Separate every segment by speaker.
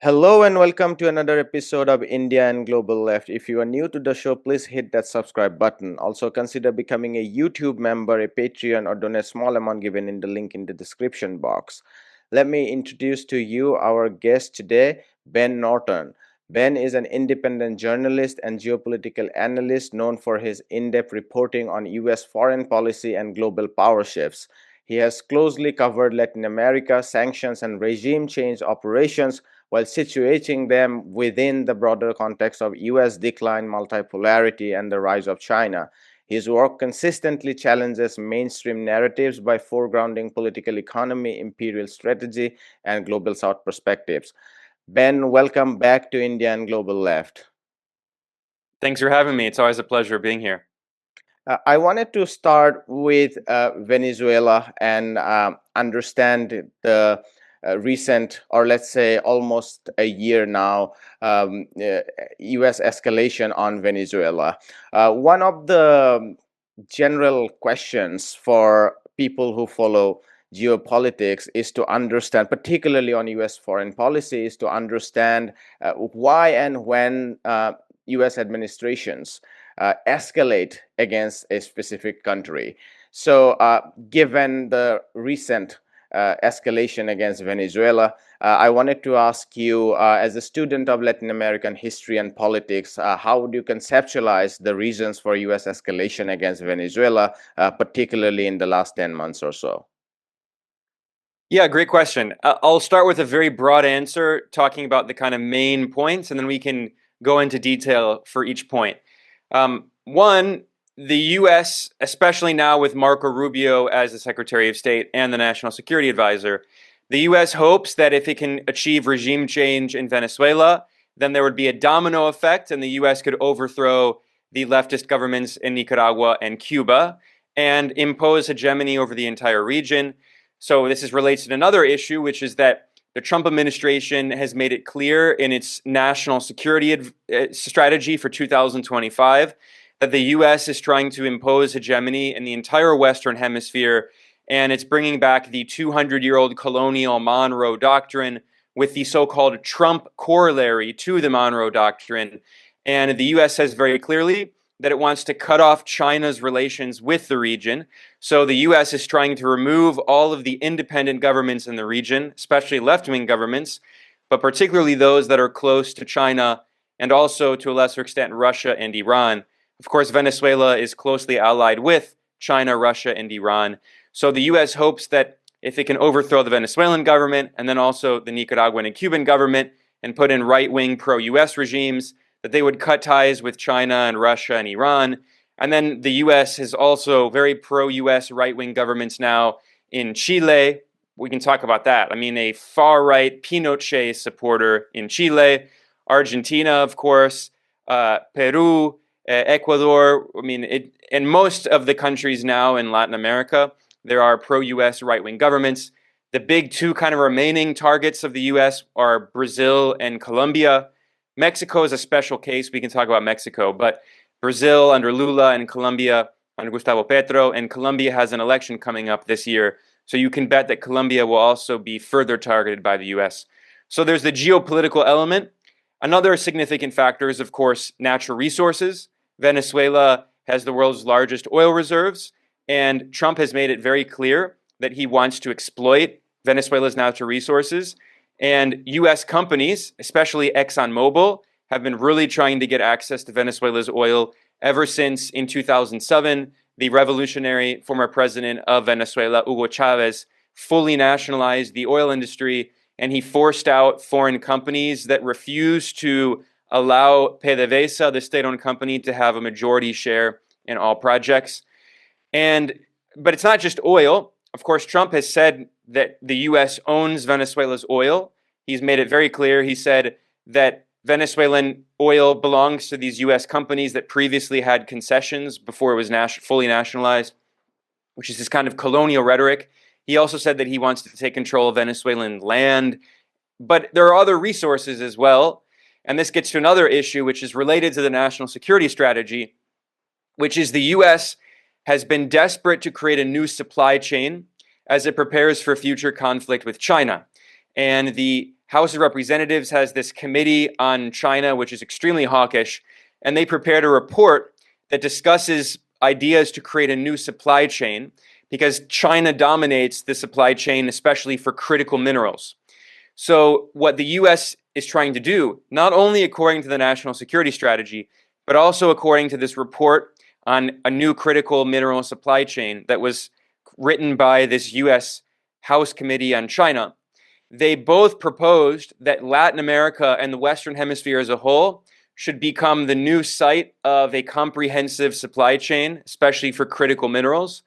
Speaker 1: Hello and welcome to another episode of India and Global Left. If you are new to the show, please hit that subscribe button. Also consider becoming a YouTube member, a Patreon, or donate a small amount given in the link in the description box. Let me introduce to you our guest today, Ben Norton. Ben is an independent journalist and geopolitical analyst known for his in-depth reporting on US foreign policy and global power shifts. He has closely covered Latin America, sanctions, and regime change operations while situating them within the broader context of US decline, multipolarity, and the rise of China. His work consistently challenges mainstream narratives by foregrounding political economy, imperial strategy, and global South perspectives. Ben, welcome back to India and Global Left.
Speaker 2: Thanks for having me. It's always a pleasure being here.
Speaker 1: I wanted to start with Venezuela and understand the recent, or let's say almost a year now, US escalation on Venezuela. One of the general questions for people who follow geopolitics is to understand, particularly on US foreign policy, is to understand why and when US administrations escalate against a specific country. So, given the recent escalation against Venezuela, I wanted to ask you, as a student of Latin American history and politics, how would you conceptualize the reasons for US escalation against Venezuela, particularly in the last 10 months or so?
Speaker 2: Yeah, great question. I'll start with a very broad answer, talking about the kind of main points, and then we can go into detail for each point. One, the US, especially now with Marco Rubio as the Secretary of State and the National Security Advisor, the US hopes that if it can achieve regime change in Venezuela, then there would be a domino effect and the US could overthrow the leftist governments in Nicaragua and Cuba and impose hegemony over the entire region. So this relates to another issue, which is that the Trump administration has made it clear in its national security strategy for 2025 that the US is trying to impose hegemony in the entire Western Hemisphere, and it's bringing back the 200-year-old colonial Monroe Doctrine with the so-called Trump corollary to the Monroe Doctrine. And the US says very clearly that it wants to cut off China's relations with the region. So the US is trying to remove all of the independent governments in the region, especially left-wing governments, but particularly those that are close to China and also to a lesser extent Russia and Iran. Of course, Venezuela is closely allied with China, Russia, and Iran. So the US hopes that if it can overthrow the Venezuelan government and then also the Nicaraguan and Cuban government and put in right-wing pro-US regimes, that they would cut ties with China and Russia and Iran. And then the US has also very pro-US right-wing governments now in Chile. We can talk about that. I mean, a far-right Pinochet supporter in Chile, Argentina, of course, Peru, Ecuador. I mean, in most of the countries now in Latin America, there are pro-US right-wing governments. The big two kind of remaining targets of the US are Brazil and Colombia. Mexico is a special case. We can talk about Mexico, but Brazil under Lula and Colombia under Gustavo Petro, and Colombia has an election coming up this year. So you can bet that Colombia will also be further targeted by the US. So there's the geopolitical element. Another significant factor is, of course, natural resources. Venezuela has the world's largest oil reserves, and Trump has made it very clear that he wants to exploit Venezuela's natural resources. And US companies, especially ExxonMobil, have been really trying to get access to Venezuela's oil ever since in 2007, the revolutionary former president of Venezuela, Hugo Chavez, fully nationalized the oil industry, and he forced out foreign companies that refused to allow PDVSA, the state-owned company, to have a majority share in all projects. But it's not just oil. Of course, Trump has said that the US owns Venezuela's oil. He's made it very clear. He said that Venezuelan oil belongs to these US companies that previously had concessions before it was fully nationalized, which is this kind of colonial rhetoric. He also said that he wants to take control of Venezuelan land. But there are other resources as well. And this gets to another issue, which is related to the national security strategy, which is the US has been desperate to create a new supply chain as it prepares for future conflict with China. And the House of Representatives has this committee on China, which is extremely hawkish, and they prepared a report that discusses ideas to create a new supply chain because China dominates the supply chain, especially for critical minerals. So what the US is trying to do, not only according to the national security strategy, but also according to this report on a new critical mineral supply chain that was written by this US House Committee on China, they both proposed that Latin America and the Western Hemisphere as a whole should become the new site of a comprehensive supply chain, especially for critical minerals.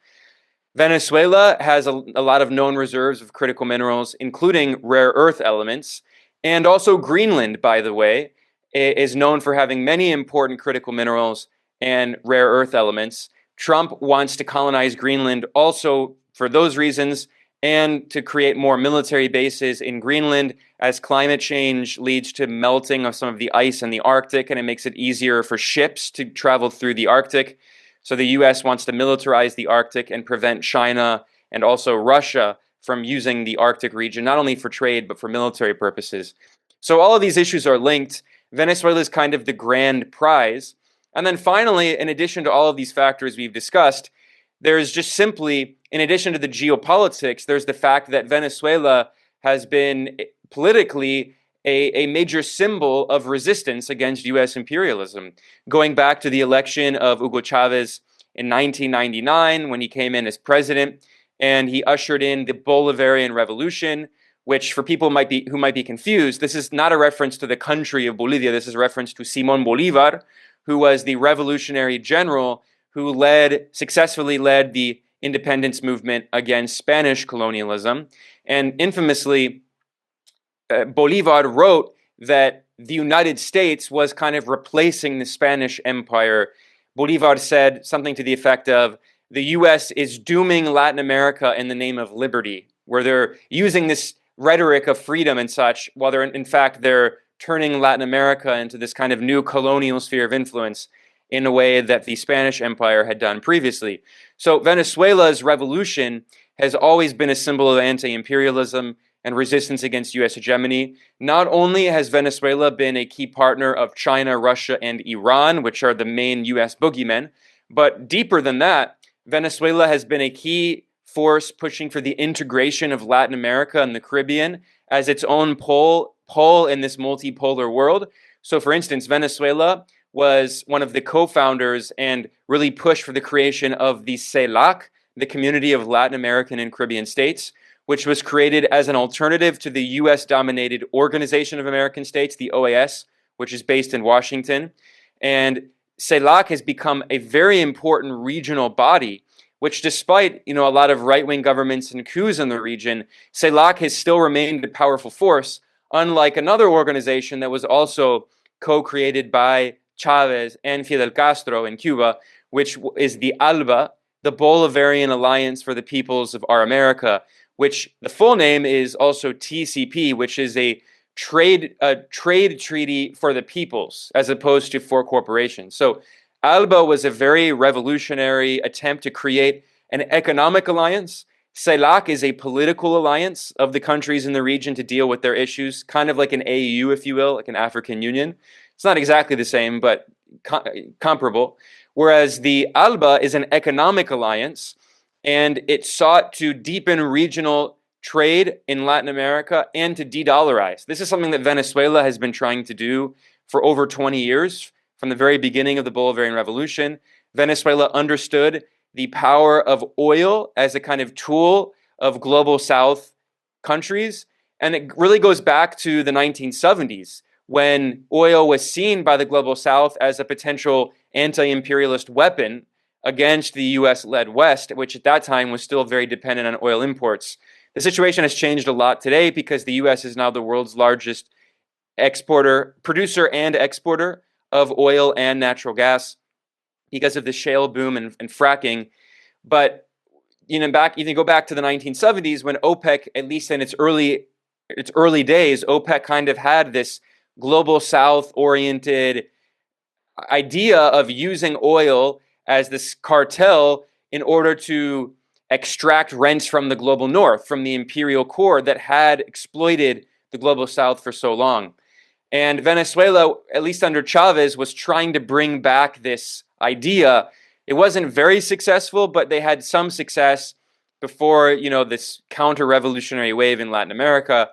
Speaker 2: Venezuela has a lot of known reserves of critical minerals, including rare earth elements. And also Greenland, by the way, is known for having many important critical minerals and rare earth elements. Trump wants to colonize Greenland also for those reasons and to create more military bases in Greenland as climate change leads to melting of some of the ice in the Arctic, and it makes it easier for ships to travel through the Arctic. So the US wants to militarize the Arctic and prevent China and also Russia from using the Arctic region, not only for trade, but for military purposes. So all of these issues are linked. Venezuela is kind of the grand prize. And then finally, in addition to all of these factors we've discussed, there's just simply, in addition to the geopolitics, there's the fact that Venezuela has been politically a major symbol of resistance against US imperialism, going back to the election of Hugo Chavez in 1999 when he came in as president, and he ushered in the Bolivarian Revolution, which for people who might be confused, this is not a reference to the country of Bolivia, this is a reference to Simón Bolívar, who was the revolutionary general who successfully led the independence movement against Spanish colonialism. And infamously, Bolivar wrote that the United States was kind of replacing the Spanish Empire. Bolivar said something to the effect of, the US is dooming Latin America in the name of liberty, where they're using this rhetoric of freedom and such, while they're turning Latin America into this kind of new colonial sphere of influence in a way that the Spanish Empire had done previously. So Venezuela's revolution has always been a symbol of anti-imperialism and resistance against US hegemony. Not only has Venezuela been a key partner of China, Russia, and Iran, which are the main US boogeymen, but deeper than that, Venezuela has been a key force pushing for the integration of Latin America and the Caribbean as its own pole in this multipolar world. So for instance, Venezuela was one of the co-founders and really pushed for the creation of the CELAC, the Community of Latin American and Caribbean States, which was created as an alternative to the US-dominated Organization of American States, the OAS, which is based in Washington. And CELAC has become a very important regional body, which despite a lot of right-wing governments and coups in the region, CELAC has still remained a powerful force, unlike another organization that was also co-created by Chavez and Fidel Castro in Cuba, which is the ALBA, the Bolivarian Alliance for the Peoples of Our America, which the full name is also TCP, which is a trade treaty for the peoples as opposed to for corporations. So ALBA was a very revolutionary attempt to create an economic alliance. CELAC is a political alliance of the countries in the region to deal with their issues, kind of like an AU, if you will, like an African Union. It's not exactly the same, but comparable. Whereas the ALBA is an economic alliance, and it sought to deepen regional trade in Latin America and to de-dollarize. This is something that Venezuela has been trying to do for over 20 years. From the very beginning of the Bolivarian Revolution, Venezuela understood the power of oil as a kind of tool of global South countries. And it really goes back to the 1970s, when oil was seen by the global South as a potential anti-imperialist weapon against the US-led West, which at that time was still very dependent on oil imports. The situation has changed a lot today because the US is now the world's largest producer and exporter of oil and natural gas because of the shale boom and fracking. But you can go back to the 1970s when OPEC, at least in its early days, OPEC kind of had this global South oriented idea of using oil as this cartel in order to extract rents from the global North, from the imperial core that had exploited the global south for so long. And Venezuela, at least under Chavez, was trying to bring back this idea. It wasn't very successful, but they had some success before, this counter-revolutionary wave in Latin America.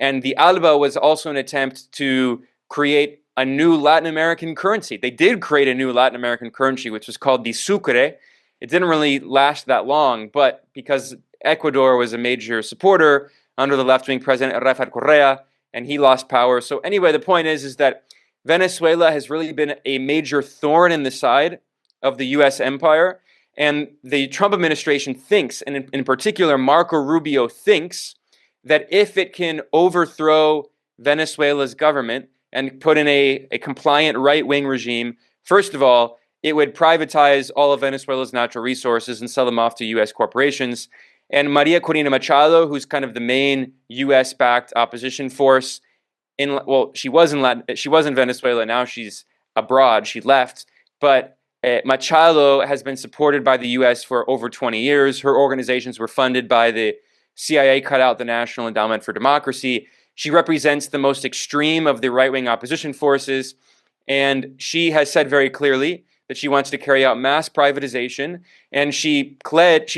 Speaker 2: And the ALBA was also an attempt to create a new Latin American currency. They did create a new Latin American currency, which was called the Sucre. It didn't really last that long, but because Ecuador was a major supporter under the left-wing president Rafael Correa, and he lost power. So anyway, the point is that Venezuela has really been a major thorn in the side of the U.S. empire, and the Trump administration thinks, and in particular Marco Rubio thinks, that if it can overthrow Venezuela's government and put in a compliant right-wing regime, first of all, it would privatize all of Venezuela's natural resources and sell them off to U.S. corporations. And Maria Corina Machado, who's kind of the main U.S.-backed opposition force, she was in Venezuela. Now she's abroad. She left, but Machado has been supported by the U.S. for over 20 years. Her organizations were funded by the CIA, cut out the National Endowment for Democracy. She represents the most extreme of the right-wing opposition forces, and she has said very clearly that she wants to carry out mass privatization, and she pledged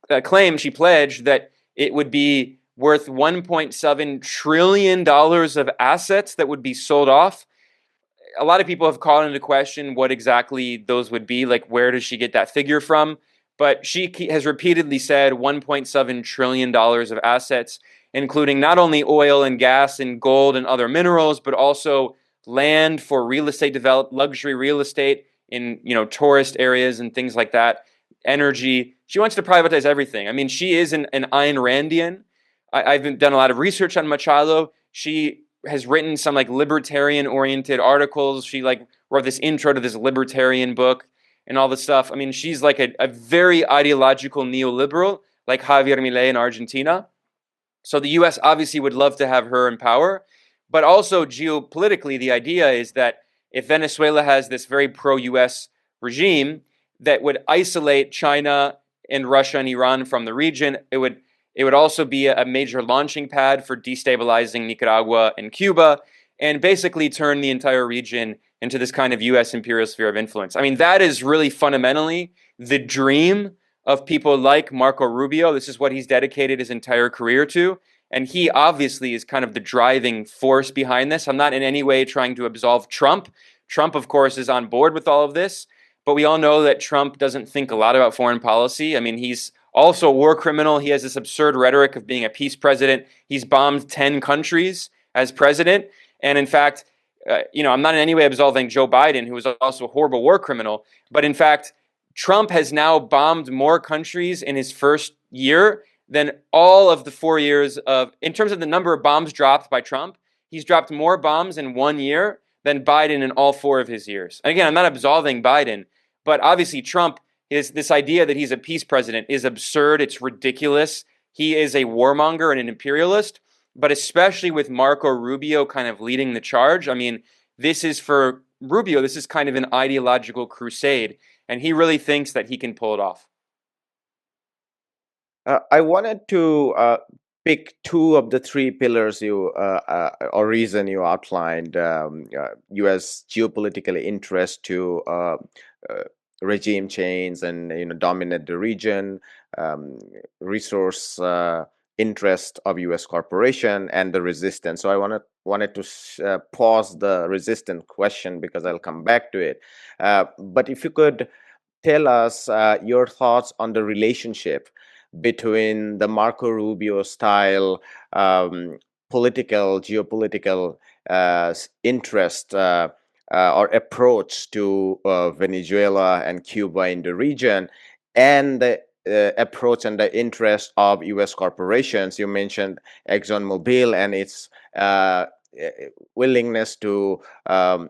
Speaker 2: that it would be worth $1.7 trillion of assets that would be sold off. A lot of people have called into question what exactly those would be, like where does she get that figure from? But she has repeatedly said $1.7 trillion of assets, including not only oil and gas and gold and other minerals, but also land for real estate luxury real estate in tourist areas and things like that, energy. She wants to privatize everything. I mean, she is an Ayn Randian. I've done a lot of research on Machado. She has written some libertarian-oriented articles. She wrote this intro to this libertarian book and all this stuff. I mean, she's like a very ideological neoliberal, like Javier Milei in Argentina. So the U.S. obviously would love to have her in power, but also geopolitically, the idea is that if Venezuela has this very pro-U.S. regime that would isolate China and Russia and Iran from the region, it would also be a major launching pad for destabilizing Nicaragua and Cuba, and basically turn the entire region into this kind of U.S. imperial sphere of influence. I mean, that is really fundamentally the dream of people like Marco Rubio. This is what he's dedicated his entire career to. And he obviously is kind of the driving force behind this. I'm not in any way trying to absolve Trump. Trump, of course, is on board with all of this. But we all know that Trump doesn't think a lot about foreign policy. I mean, he's also a war criminal. He has this absurd rhetoric of being a peace president. He's bombed 10 countries as president. And in fact, I'm not in any way absolving Joe Biden, who was also a horrible war criminal. But in fact, Trump has now bombed more countries in his first year than all of the 4 years in terms of the number of bombs dropped by Trump. He's dropped more bombs in 1 year than Biden in all 4 of his years. And again, I'm not absolving Biden, but obviously Trump, this idea that he's a peace president is absurd. It's ridiculous. He is a warmonger and an imperialist, but especially with Marco Rubio kind of leading the charge. I mean, this is for Rubio, this is kind of an ideological crusade, and he really thinks that he can pull it off.
Speaker 1: I wanted to pick two of the three pillars or reason you outlined: U.S. geopolitical interest to regime change and dominate the region, resource interest of U.S. corporation, and the resistance. So I wanted to pause the resistance question because I'll come back to it. But if you could tell us your thoughts on the relationship between the Marco Rubio style geopolitical interest or approach to Venezuela and Cuba in the region, and the approach and the interest of U.S. corporations. You mentioned ExxonMobil and its willingness to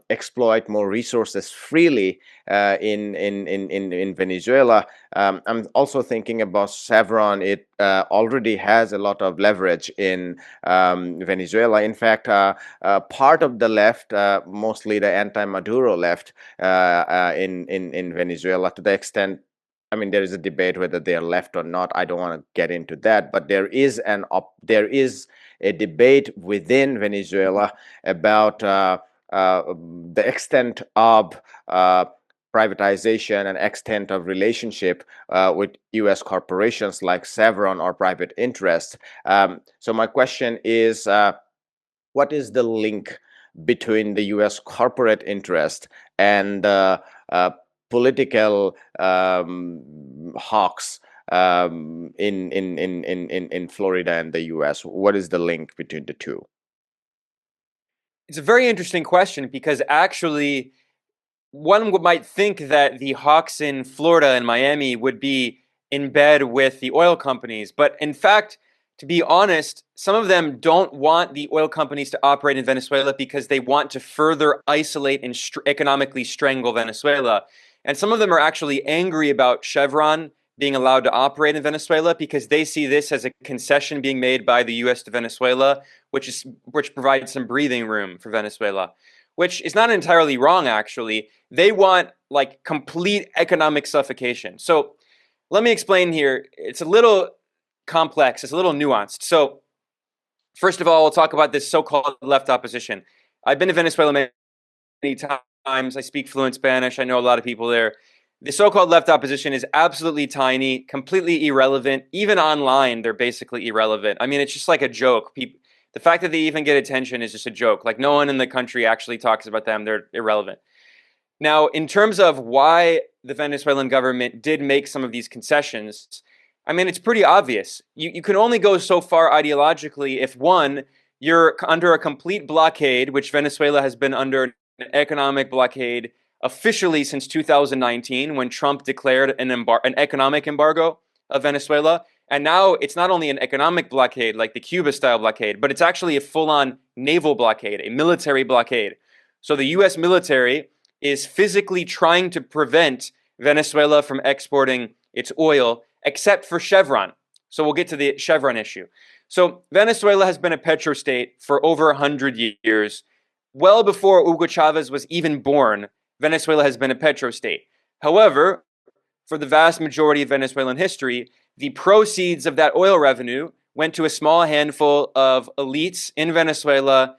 Speaker 1: exploit more resources freely in Venezuela. I'm also thinking about Chevron. It already has a lot of leverage in Venezuela. In fact, part of the left, mostly the anti-Maduro left in Venezuela, to the extent I mean, there is a debate whether they are left or not. I don't want to get into that, but there is a debate within Venezuela about the extent of privatization and extent of relationship with U.S. corporations like Chevron or private interests. So my question is, what is the link between the U.S. corporate interest and political hawks in Florida and the U.S.? What is the link between the two?
Speaker 2: It's a very interesting question because actually, one might think that the hawks in Florida and Miami would be in bed with the oil companies. But in fact, to be honest, some of them don't want the oil companies to operate in Venezuela because they want to further isolate and economically strangle Venezuela. And some of them are actually angry about Chevron being allowed to operate in Venezuela because they see this as a concession being made by the US to Venezuela, which provides some breathing room for Venezuela, which is not entirely wrong, actually. They want like complete economic suffocation. So let me explain here. It's a little complex, it's a little nuanced. So, first of all, we'll talk about this so called left opposition. I've been to Venezuela many times. I speak fluent Spanish. I know a lot of people there. The so called left opposition is absolutely tiny, completely irrelevant. Even online, they're basically irrelevant. I mean, it's just like a joke. The fact that they even get attention is just a joke. Like, no one in the country actually talks about them. They're irrelevant. Now, in terms of why the Venezuelan government did make some of these concessions, I mean, it's pretty obvious. You can only go so far ideologically if, one, you're under a complete blockade, which Venezuela has been under an economic blockade officially since 2019, when Trump declared an economic embargo of Venezuela. And now it's not only an economic blockade like the Cuba style blockade, but it's actually a full on naval blockade, a military blockade. So the US military is physically trying to prevent Venezuela from exporting its oil, except for Chevron. So we'll get to the Chevron issue. So Venezuela has been a petrostate for over 100 years. Well before Hugo Chavez was even born, Venezuela has been a petrostate. However, for the vast majority of Venezuelan history, the proceeds of that oil revenue went to a small handful of elites in Venezuela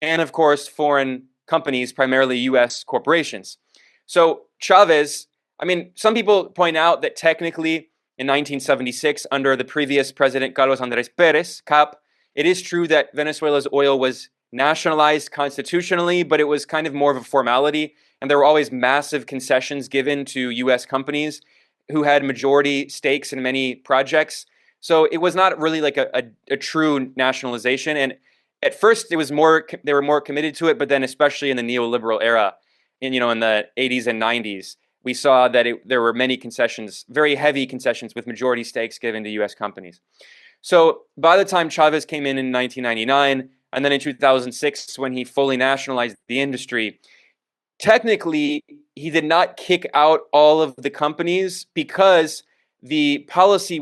Speaker 2: and, of course, foreign companies, primarily US corporations. So Chavez, I mean, some people point out that technically in 1976, under the previous president Carlos Andrés Pérez, CAP, it is true that Venezuela's oil was nationalized constitutionally, but it was kind of more of a formality. And there were always massive concessions given to US companies who had majority stakes in many projects. So it was not really like a true nationalization. And at first they were more committed to it, but then especially in the neoliberal era, in the 80s and 90s, we saw that there were many concessions, very heavy concessions with majority stakes given to US companies. So by the time Chavez came in 1999, and then in 2006, when he fully nationalized the industry, technically, he did not kick out all of the companies because the policy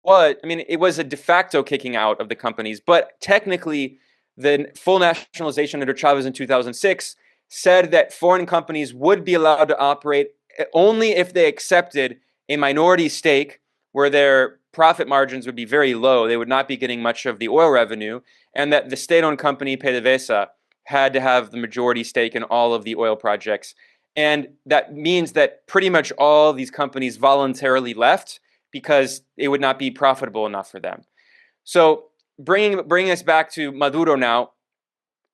Speaker 2: it was a de facto kicking out of the companies, but technically, the full nationalization under Chavez in 2006 said that foreign companies would be allowed to operate only if they accepted a minority stake where their profit margins would be very low. They would not be getting much of the oil revenue, and that the state-owned company PDVSA had to have the majority stake in all of the oil projects. And that means that pretty much all these companies voluntarily left because it would not be profitable enough for them. So bringing us back to Maduro now,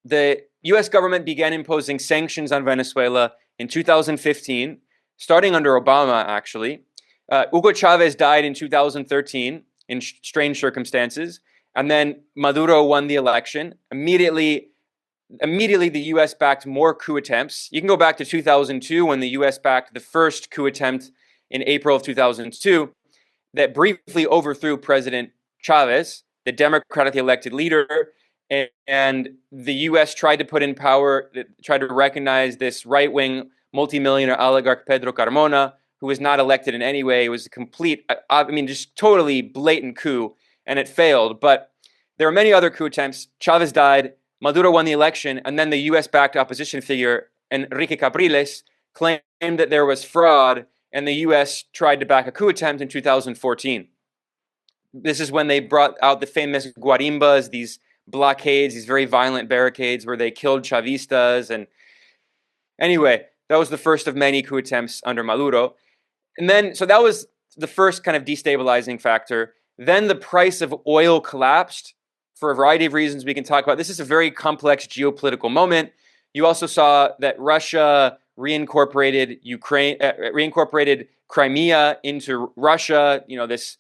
Speaker 2: the US government began imposing sanctions on Venezuela in 2015, starting under Obama, actually. Hugo Chavez died in 2013 in strange circumstances, and then Maduro won the election. Immediately, the US backed more coup attempts. You can go back to 2002 when the US backed the first coup attempt in April of 2002 that briefly overthrew President Chavez, the democratically elected leader, and the US tried to put in power, tried to recognize this right-wing multimillionaire oligarch Pedro Carmona, who was not elected in any way. It was a complete, just totally blatant coup, and it failed. But there were many other coup attempts. Chavez died, Maduro won the election, and then the US-backed opposition figure, Enrique Capriles, claimed that there was fraud and the US tried to back a coup attempt in 2014. This is when they brought out the famous guarimbas, these blockades, these very violent barricades where they killed Chavistas. And anyway, that was the first of many coup attempts under Maduro. And then, so that was the first kind of destabilizing factor. Then the price of oil collapsed for a variety of reasons we can talk about. This is a very complex geopolitical moment. You also saw that Russia reincorporated Crimea into Russia. You know, this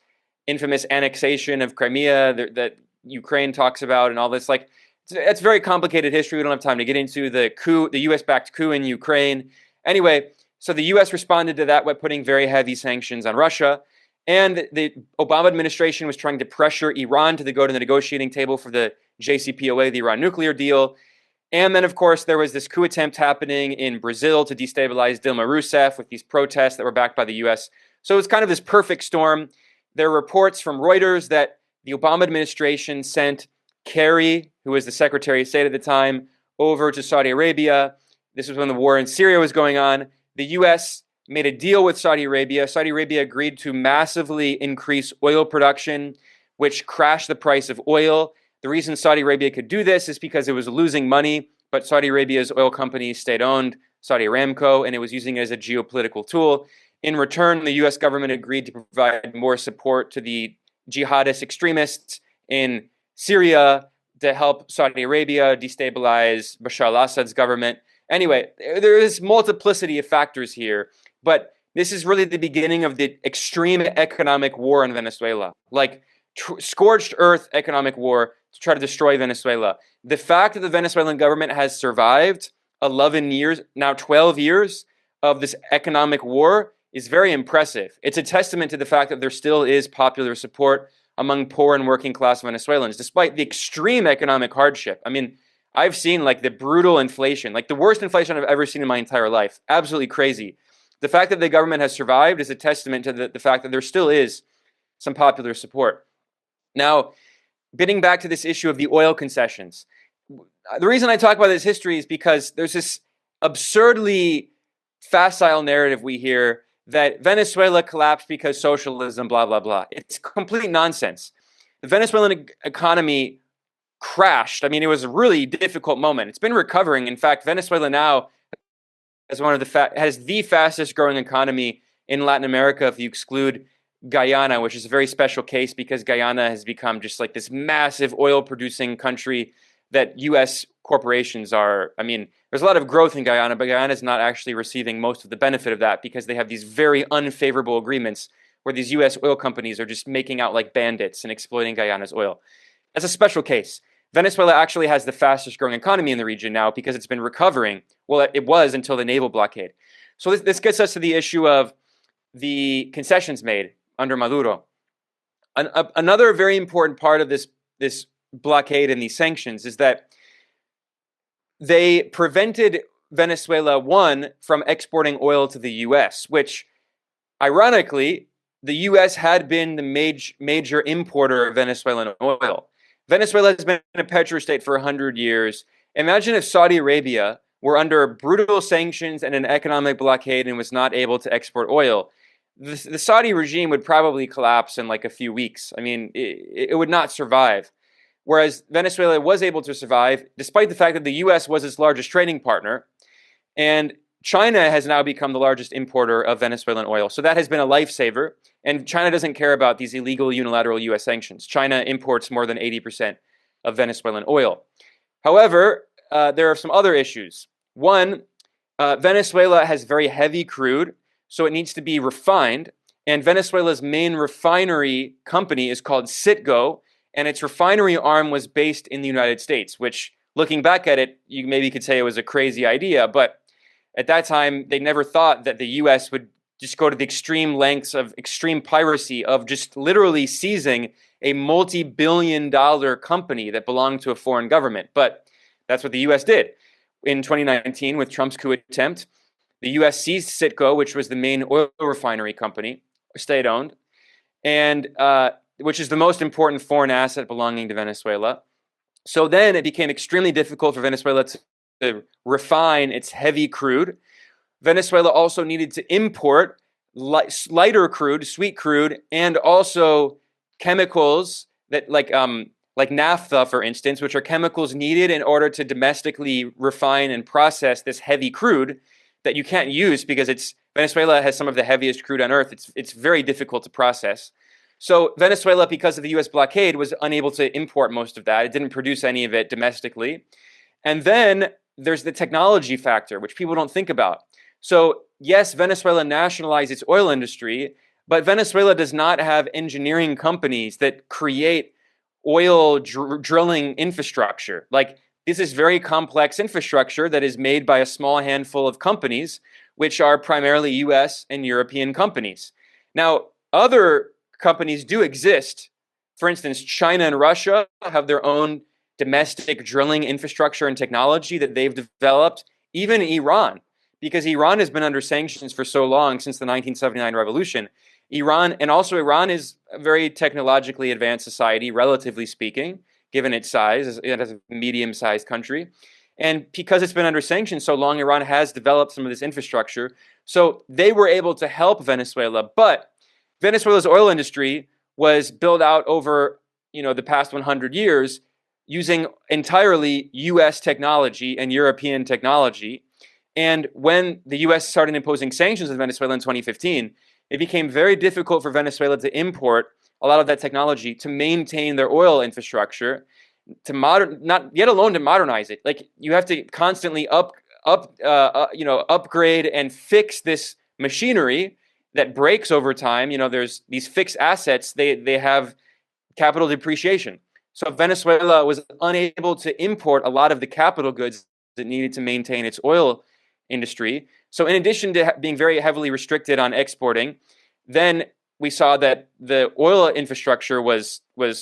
Speaker 2: infamous annexation of Crimea that Ukraine talks about, and all this. Like, it's very complicated history. We don't have time to get into the coup, the U.S.-backed coup in Ukraine. Anyway, so the U.S. responded to that by putting very heavy sanctions on Russia. And the Obama administration was trying to pressure Iran to go to the negotiating table for the JCPOA, the Iran nuclear deal. And then, of course, there was this coup attempt happening in Brazil to destabilize Dilma Rousseff with these protests that were backed by the U.S. So it was kind of this perfect storm. There are reports from Reuters that the Obama administration sent Kerry, who was the Secretary of State at the time, over to Saudi Arabia. This was when the war in Syria was going on. The U.S. made a deal with Saudi Arabia. Saudi Arabia agreed to massively increase oil production, which crashed the price of oil. The reason Saudi Arabia could do this is because it was losing money, but Saudi Arabia's oil companies stayed owned, Saudi Aramco, and it was using it as a geopolitical tool. In return, the U.S. government agreed to provide more support to the jihadist extremists in Syria to help Saudi Arabia destabilize Bashar al-Assad's government. Anyway, there is multiplicity of factors here, but this is really the beginning of the extreme economic war in Venezuela, like scorched earth economic war to try to destroy Venezuela. The fact that the Venezuelan government has survived 11 years, now 12 years of this economic war is very impressive. It's a testament to the fact that there still is popular support among poor and working class Venezuelans, despite the extreme economic hardship. I mean, I've seen like the brutal inflation, like the worst inflation I've ever seen in my entire life. Absolutely crazy. The fact that the government has survived is a testament to the fact that there still is some popular support. Now, getting back to this issue of the oil concessions, the reason I talk about this history is because there's this absurdly facile narrative we hear that Venezuela collapsed because socialism, blah, blah, blah. It's complete nonsense. The Venezuelan economy crashed. I mean, it was a really difficult moment. It's been recovering. In fact, Venezuela now has has the fastest growing economy in Latin America if you exclude Guyana, which is a very special case because Guyana has become just like this massive oil producing country that U.S. corporations are. I mean, there's a lot of growth in Guyana, but Guyana is not actually receiving most of the benefit of that because they have these very unfavorable agreements where these U.S. oil companies are just making out like bandits and exploiting Guyana's oil. That's a special case. Venezuela actually has the fastest growing economy in the region now because it's been recovering. Well, it was until the naval blockade. So this gets us to the issue of the concessions made under Maduro. Another very important part of this blockade and these sanctions is that they prevented Venezuela, one, from exporting oil to the U.S., which, ironically, the U.S. had been the major importer of Venezuelan oil. Venezuela has been a petrostate for 100 years. Imagine if Saudi Arabia were under brutal sanctions and an economic blockade and was not able to export oil. The Saudi regime would probably collapse in like a few weeks. I mean, it would not survive. Whereas Venezuela was able to survive despite the fact that the U.S. was its largest trading partner. And China has now become the largest importer of Venezuelan oil. So that has been a lifesaver. And China doesn't care about these illegal unilateral U.S. sanctions. China imports more than 80% of Venezuelan oil. However, there are some other issues. One, Venezuela has very heavy crude, so it needs to be refined. And Venezuela's main refinery company is called Citgo, and its refinery arm was based in the United States, which, looking back at it, you maybe could say it was a crazy idea. But at that time, they never thought that the U.S. would just go to the extreme lengths of extreme piracy of just literally seizing a multi-billion-dollar company that belonged to a foreign government. But that's what the U.S. did. In 2019, with Trump's coup attempt, the U.S. seized Citgo, which was the main oil refinery company, state-owned, and which is the most important foreign asset belonging to Venezuela. So then it became extremely difficult for Venezuela to refine its heavy crude. Venezuela also needed to import lighter crude, sweet crude, and also chemicals that like naphtha, for instance, which are chemicals needed in order to domestically refine and process this heavy crude that you can't use because Venezuela has some of the heaviest crude on earth. It's very difficult to process. So Venezuela, because of the U.S. blockade, was unable to import most of that. It didn't produce any of it domestically. And then there's the technology factor, which people don't think about. So yes, Venezuela nationalized its oil industry, but Venezuela does not have engineering companies that create oil drilling infrastructure. Like, this is very complex infrastructure that is made by a small handful of companies, which are primarily US and European companies. Now, other companies do exist. For instance, China and Russia have their own domestic drilling infrastructure and technology that they've developed. Even Iran, because Iran has been under sanctions for so long, since the 1979 revolution. Iran is a very technologically advanced society, relatively speaking, given its size. It is a medium-sized country. And because it's been under sanctions so long, Iran has developed some of this infrastructure. So they were able to help Venezuela. But Venezuela's oil industry was built out over, the past 100 years using entirely US technology and European technology. And when the US started imposing sanctions on Venezuela in 2015, it became very difficult for Venezuela to import a lot of that technology to maintain their oil infrastructure, not yet alone to modernize it. Like, you have to constantly upgrade and fix this machinery that breaks over time. There's these fixed assets. They have capital depreciation. So Venezuela was unable to import a lot of the capital goods that needed to maintain its oil industry. So in addition to being very heavily restricted on exporting, then we saw that the oil infrastructure was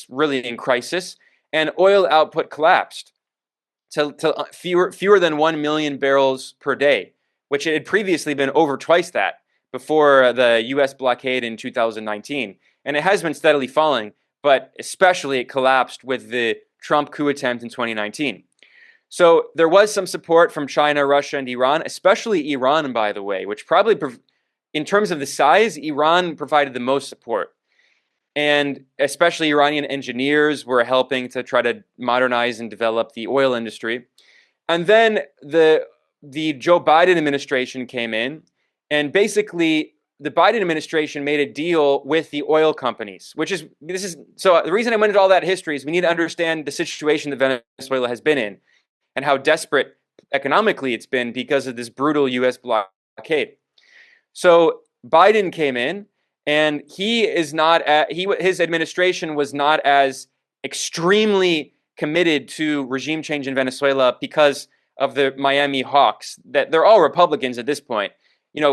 Speaker 2: really in crisis, and oil output collapsed to fewer than 1 million barrels per day, which it had previously been over twice that before the US blockade in 2019. And it has been steadily falling, but especially it collapsed with the Trump coup attempt in 2019. So there was some support from China, Russia, and Iran, especially Iran, by the way, which probably, in terms of the size, Iran provided the most support. And especially Iranian engineers were helping to try to modernize and develop the oil industry. And then the Joe Biden administration came in, and basically the Biden administration made a deal with the oil companies, so the reason I went into all that history is we need to understand the situation that Venezuela has been in and how desperate economically it's been because of this brutal US blockade. So Biden came in, and his administration was not as extremely committed to regime change in Venezuela because of the Miami Hawks. That they're all Republicans at this point.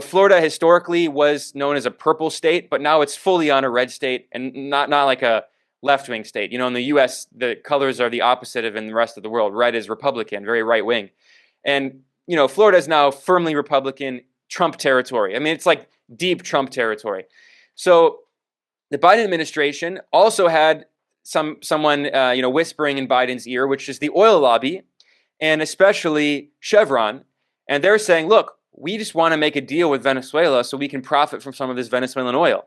Speaker 2: Florida historically was known as a purple state, but now it's fully on a red state, and not like a left-wing state. In the U.S., the colors are the opposite of in the rest of the world. Red is Republican, very right-wing. And, Florida is now firmly Republican, Trump territory. I mean, it's like deep Trump territory. So the Biden administration also had someone whispering in Biden's ear, which is the oil lobby, and especially Chevron. And they're saying, look, we just want to make a deal with Venezuela so we can profit from some of this Venezuelan oil.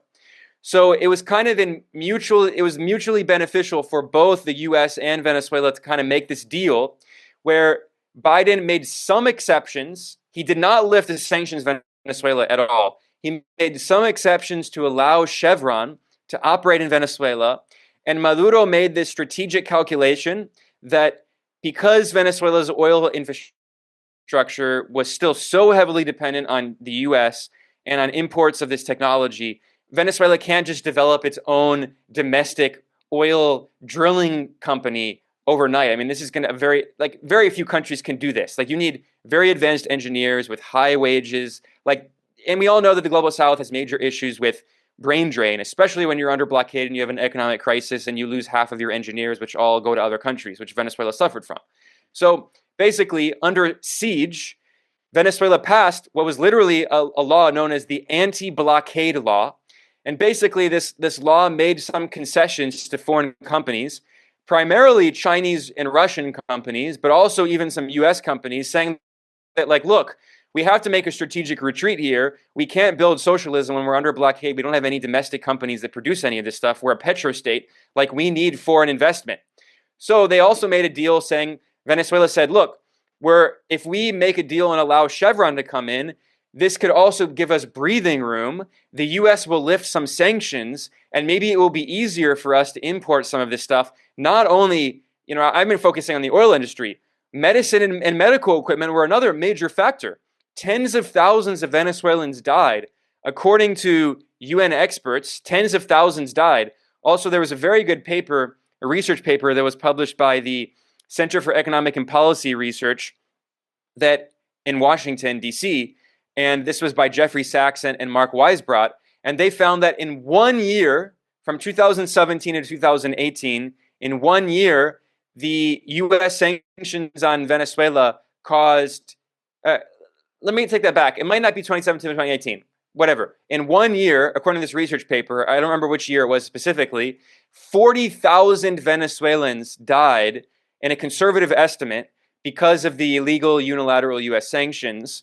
Speaker 2: So it was kind of mutually beneficial for both the US and Venezuela to kind of make this deal where Biden made some exceptions. He did not lift the sanctions Venezuela at all. He made some exceptions to allow Chevron to operate in Venezuela. And Maduro made this strategic calculation that because Venezuela's oil infrastructure was still so heavily dependent on the US and on imports of this technology, Venezuela can't just develop its own domestic oil drilling company overnight. I mean, this is going to very few countries can do this. Like, you need very advanced engineers with high wages. And we all know that the global South has major issues with brain drain, especially when you're under blockade and you have an economic crisis and you lose half of your engineers, which all go to other countries, which Venezuela suffered from. So basically, under siege, Venezuela passed what was literally a law known as the anti-blockade law. And basically, this law made some concessions to foreign companies, primarily Chinese and Russian companies, but also even some US companies, saying that, look, we have to make a strategic retreat here. We can't build socialism when we're under blockade. We don't have any domestic companies that produce any of this stuff. We're a petrostate. Like, we need foreign investment. So they also made a deal saying, Venezuela said, look, if we make a deal and allow Chevron to come in, this could also give us breathing room. The US will lift some sanctions, and maybe it will be easier for us to import some of this stuff. Not only, I've been focusing on the oil industry. Medicine and medical equipment were another major factor. Tens of thousands of Venezuelans died. According to UN experts, tens of thousands died. Also, there was a very good paper, a research paper that was published by the Center for Economic and Policy Research that in Washington, D.C., and this was by Jeffrey Sachs and Mark Weisbrot, and they found that in 1 year, from 2017 to 2018, in 1 year, the U.S. sanctions on Venezuela caused, let me take that back. It might not be 2017 to 2018, whatever. In 1 year, according to this research paper, I don't remember which year it was specifically, 40,000 Venezuelans died in a conservative estimate because of the illegal unilateral U.S. sanctions.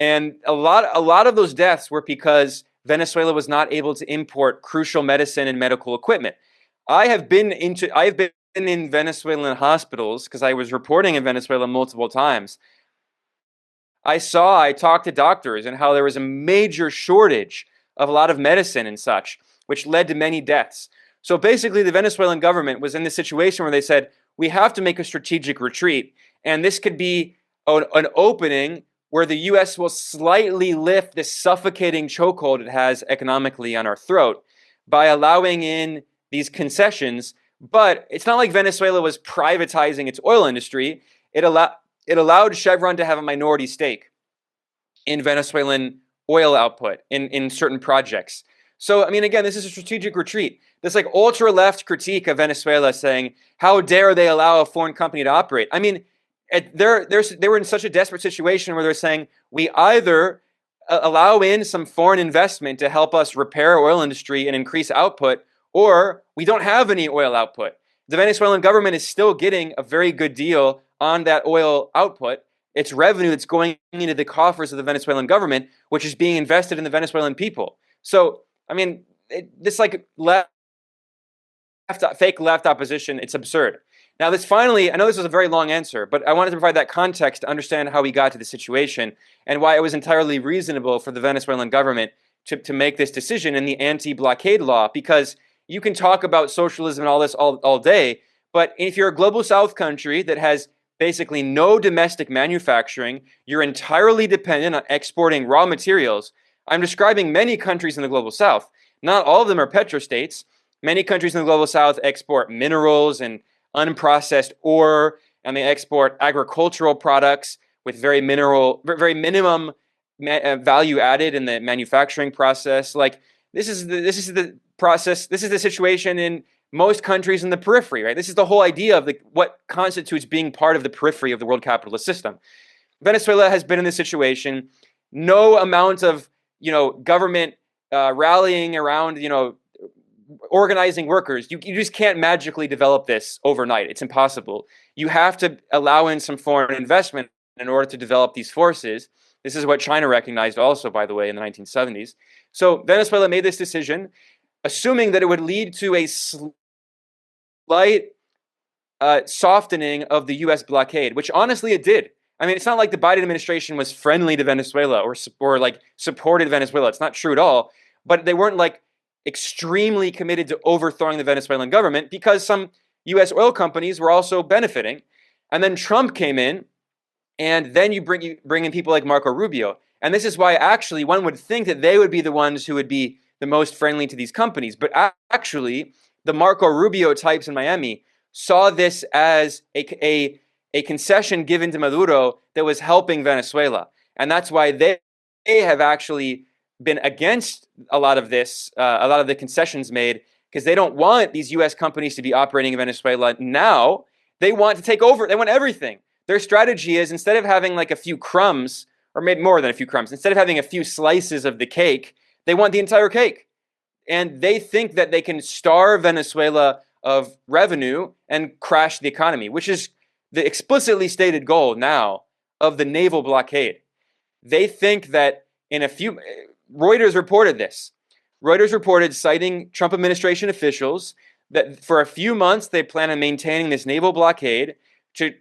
Speaker 2: And a lot of those deaths were because Venezuela was not able to import crucial medicine and medical equipment. I have been in Venezuelan hospitals because I was reporting in Venezuela multiple times. I talked to doctors and how there was a major shortage of a lot of medicine and such, which led to many deaths. So basically, the Venezuelan government was in this situation where they said, we have to make a strategic retreat, and this could be an opening where the U.S. will slightly lift this suffocating chokehold it has economically on our throat by allowing in these concessions. But it's not like Venezuela was privatizing its oil industry. It allowed Chevron to have a minority stake in Venezuelan oil output in certain projects. So, I mean, again, this is a strategic retreat. This like ultra-left critique of Venezuela saying, how dare they allow a foreign company to operate? I mean, they were in such a desperate situation where they're saying, we either allow in some foreign investment to help us repair our oil industry and increase output, or we don't have any oil output. The Venezuelan government is still getting a very good deal on that oil output. It's revenue that's going into the coffers of the Venezuelan government, which is being invested in the Venezuelan people. So, I mean, this like fake left opposition, it's absurd. Now, this finally, I know this was a very long answer, but I wanted to provide that context to understand how we got to the situation and why it was entirely reasonable for the Venezuelan government to make this decision in the anti-blockade law, because you can talk about socialism and all this all day, but if you're a global south country that has basically no domestic manufacturing, you're entirely dependent on exporting raw materials. I'm describing many countries in the global south. Not all of them are petrostates. Many countries in the global south export minerals and unprocessed ore, and they export agricultural products with very minimum value added in the manufacturing process. Like this is the process. This is the situation in most countries in the periphery, right? This is the whole idea of what constitutes being part of the periphery of the world capitalist system. Venezuela has been in this situation. No amount of government rallying around organizing workers. You just can't magically develop this overnight. It's impossible. You have to allow in some foreign investment in order to develop these forces. This is what China recognized also, by the way, in the 1970s. So Venezuela made this decision, assuming that it would lead to a slight softening of the U.S. blockade, which honestly it did. I mean, it's not like the Biden administration was friendly to Venezuela or like supported Venezuela. It's not true at all. But they weren't like extremely committed to overthrowing the Venezuelan government because some U.S. oil companies were also benefiting. And then Trump came in, and then you bring in people like Marco Rubio. And this is why actually one would think that they would be the ones who would be the most friendly to these companies. But actually, the Marco Rubio types in Miami saw this as a concession given to Maduro that was helping Venezuela. And that's why they have actually been against a lot of this, a lot of the concessions made, because they don't want these U.S. companies to be operating in Venezuela now. They want to take over. They want everything. Their strategy is, instead of having like a few crumbs, or maybe more than a few crumbs, instead of having a few slices of the cake, they want the entire cake. And they think that they can starve Venezuela of revenue and crash the economy, which is the explicitly stated goal now of the naval blockade. They think that in a few, Reuters reported this. Reuters reported, citing Trump administration officials, that for a few months they plan on maintaining this naval blockade to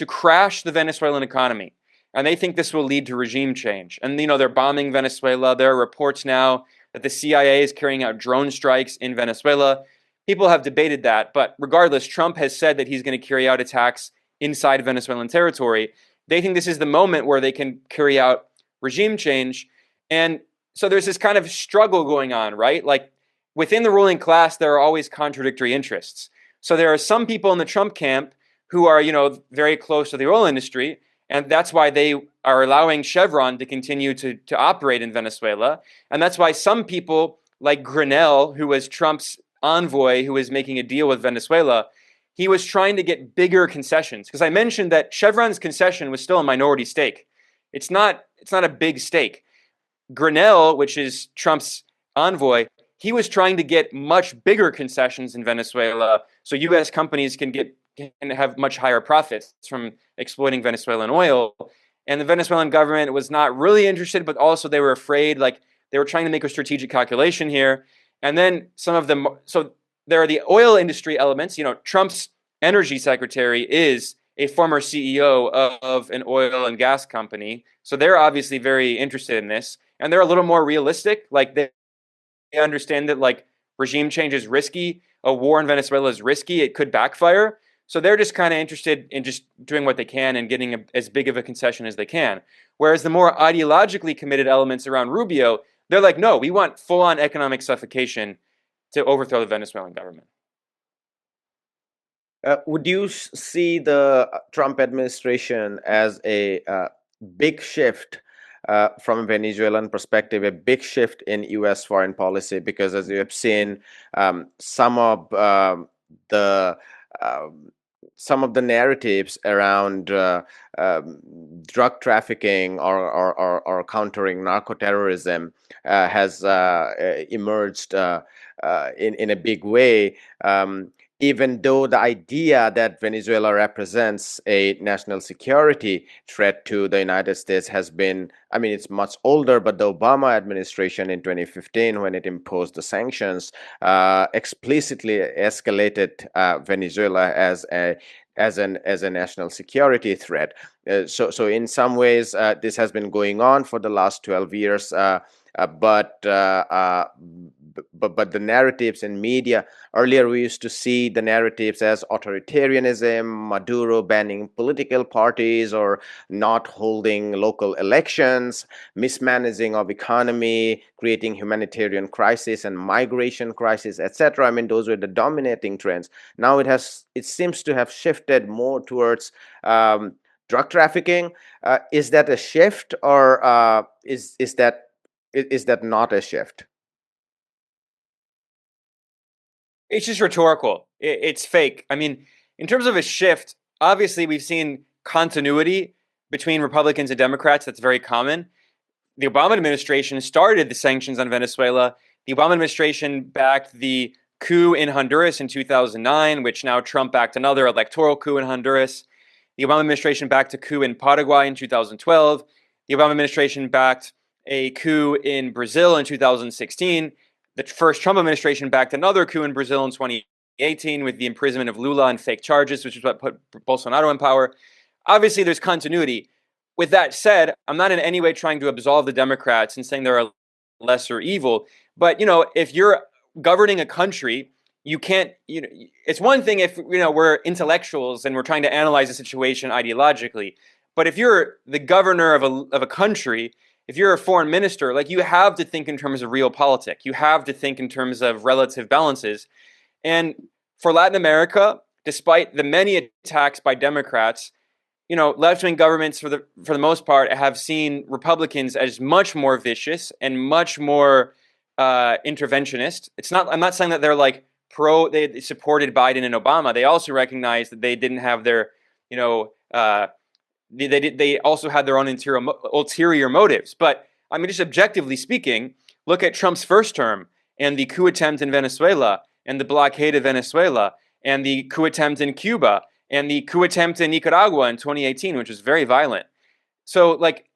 Speaker 2: crash the Venezuelan economy. And they think this will lead to regime change. And, they're bombing Venezuela. There are reports now that the CIA is carrying out drone strikes in Venezuela. People have debated that. But regardless, Trump has said that he's going to carry out attacks inside Venezuelan territory. They think this is the moment where they can carry out regime change. And so there's this kind of struggle going on, right? Like within the ruling class, there are always contradictory interests. So there are some people in the Trump camp who are, very close to the oil industry, and that's why they are allowing Chevron to continue to operate in Venezuela. And that's why some people like Grinnell, who was Trump's envoy, who was making a deal with Venezuela, he was trying to get bigger concessions. Because I mentioned that Chevron's concession was still a minority stake. It's not a big stake. Grinnell, which is Trump's envoy, he was trying to get much bigger concessions in Venezuela so U.S. companies can have much higher profits from exploiting Venezuelan oil. And the Venezuelan government was not really interested, but also they were afraid, like they were trying to make a strategic calculation here. And then some of them, so there are the oil industry elements. Trump's energy secretary is a former CEO of an oil and gas company. So they're obviously very interested in this. And they're a little more realistic. Like they understand that like regime change is risky. A war in Venezuela is risky. It could backfire. So they're just kind of interested in just doing what they can and getting as big of a concession as they can. Whereas the more ideologically committed elements around Rubio, they're like, no, we want full-on economic suffocation to overthrow the Venezuelan government.
Speaker 1: Would you see the Trump administration as a big shift from a Venezuelan perspective, a big shift in U.S. foreign policy? Because as you have seen, some of the some of the narratives around drug trafficking or countering narco-terrorism has emerged in a big way. Even though the idea that Venezuela represents a national security threat to the United States has been, I mean, it's much older, but the Obama administration in 2015, when it imposed the sanctions, explicitly escalated Venezuela as a national security threat. So in some ways, this has been going on for the last 12 years. But the narratives in media, earlier we used to see the narratives as authoritarianism, Maduro banning political parties or not holding local elections, mismanaging of economy, creating humanitarian crisis and migration crisis, etc. I mean, those were the dominating trends. Now it seems to have shifted more towards drug trafficking. Is that a shift, or is that not a shift?
Speaker 2: It's just rhetorical. It's fake. I mean, in terms of a shift, obviously we've seen continuity between Republicans and Democrats. That's very common. The Obama administration started the sanctions on Venezuela. The Obama administration backed the coup in Honduras in 2009, which now Trump backed another electoral coup in Honduras. The Obama administration backed a coup in Paraguay in 2012. The Obama administration backed a coup in Brazil in 2016. The first Trump administration backed another coup in Brazil in 2018 with the imprisonment of Lula on fake charges, which is what put Bolsonaro in power. Obviously, there's continuity. With that said, I'm not in any way trying to absolve the Democrats and saying they're lesser evil. But, if you're governing a country, you can't, it's one thing if, we're intellectuals and we're trying to analyze a situation ideologically. But if you're the governor of a country, if you're a foreign minister, like you have to think in terms of realpolitik. You have to think in terms of relative balances. And for Latin America, despite the many attacks by Democrats, left-wing governments for the most part have seen Republicans as much more vicious and much more interventionist. I'm not saying that they're like they supported Biden and Obama. They also recognize that they didn't have their, they also had their own ulterior motives. But I mean, just objectively speaking, look at Trump's first term and the coup attempt in Venezuela and the blockade of Venezuela and the coup attempt in Cuba and the coup attempt in Nicaragua in 2018, which was very violent. So, like,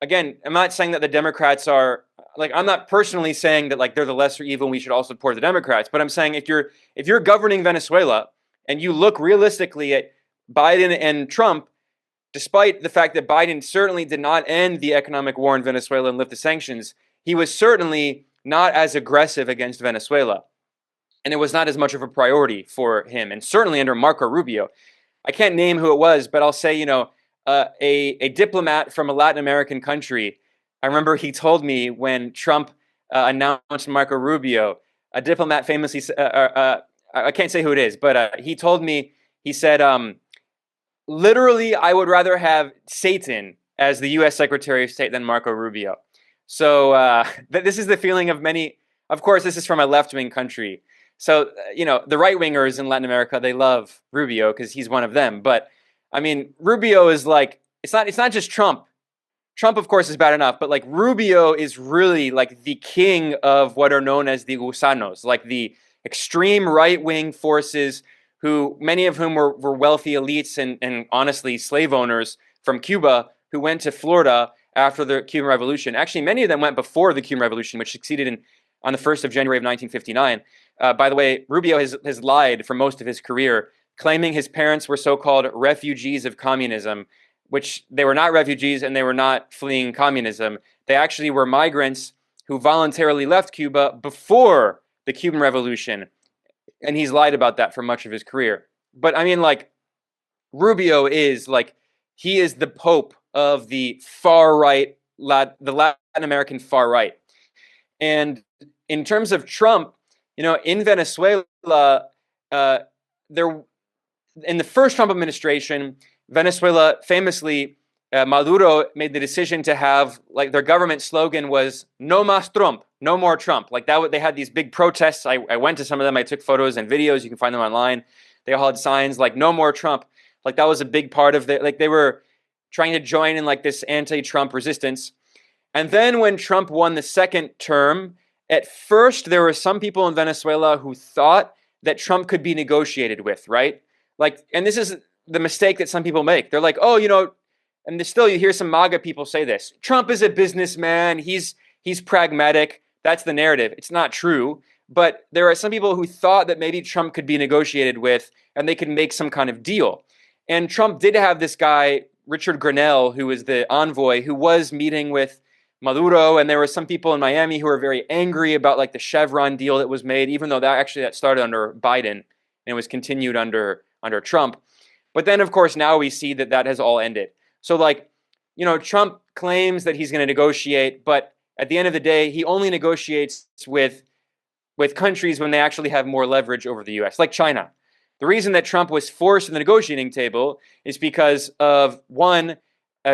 Speaker 2: again, I'm not saying that the Democrats are like, I'm not personally saying that like they're the lesser evil and we should all support the Democrats, but I'm saying if you're governing Venezuela and you look realistically at Biden and Trump, despite the fact that Biden certainly did not end the economic war in Venezuela and lift the sanctions, he was certainly not as aggressive against Venezuela. And it was not as much of a priority for him. And certainly under Marco Rubio, I can't name who it was, but I'll say, a diplomat from a Latin American country. I remember he told me when Trump announced Marco Rubio, a diplomat famously, I can't say who it is, but he told me, he said, literally, I would rather have Satan as the U.S. Secretary of State than Marco Rubio. So this is the feeling of many. Of course, this is from a left-wing country. So the right-wingers in Latin America, they love Rubio because he's one of them. But I mean, Rubio is like it's not just Trump. Trump, of course, is bad enough, but like Rubio is really like the king of what are known as the gusanos, like the extreme right-wing forces who many of whom were wealthy elites and honestly slave owners from Cuba who went to Florida after the Cuban Revolution. Actually, many of them went before the Cuban Revolution, which succeeded on the 1st of January of 1959. By the way, Rubio has lied for most of his career, claiming his parents were so-called refugees of communism, which they were not refugees and they were not fleeing communism. They actually were migrants who voluntarily left Cuba before the Cuban Revolution. And he's lied about that for much of his career. But I mean, like, Rubio is like, he is the Pope of the far right, the Latin American far right. And in terms of Trump, in Venezuela, there in the first Trump administration, Venezuela famously, Maduro made the decision to have like their government slogan was "No más Trump," no more Trump. Like that, they had these big protests. I went to some of them. I took photos and videos. You can find them online. They all had signs like "No more Trump." Like that was a big part of it. Like they were trying to join in like this anti-Trump resistance. And then when Trump won the second term, at first there were some people in Venezuela who thought that Trump could be negotiated with, right? Like, and this is the mistake that some people make. They're like, oh, and still you hear some MAGA people say this. Trump is a businessman. He's pragmatic. That's the narrative. It's not true. But there are some people who thought that maybe Trump could be negotiated with and they could make some kind of deal. And Trump did have this guy, Richard Grenell, who was the envoy, who was meeting with Maduro, and there were some people in Miami who were very angry about like the Chevron deal that was made, even though that started under Biden and it was continued under Trump. But then, of course, now we see that has all ended. So, like, Trump claims that he's going to negotiate, but at the end of the day, he only negotiates with countries when they actually have more leverage over the U.S., like China. The reason that Trump was forced to the negotiating table is because of, one,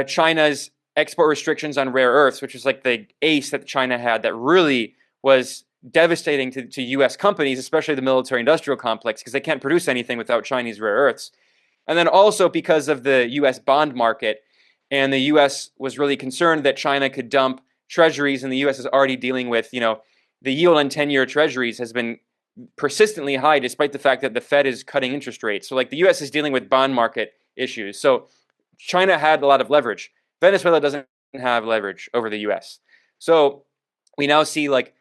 Speaker 2: China's export restrictions on rare earths, which was like the ace that China had that really was devastating to U.S. companies, especially the military-industrial complex, because they can't produce anything without Chinese rare earths. And then also because of the U.S. bond market, and the U.S. was really concerned that China could dump treasuries, and the U.S. is already dealing with, the yield on 10-year treasuries has been persistently high despite the fact that the Fed is cutting interest rates. So like the U.S. is dealing with bond market issues. So China had a lot of leverage. Venezuela doesn't have leverage over the U.S. So we now see like,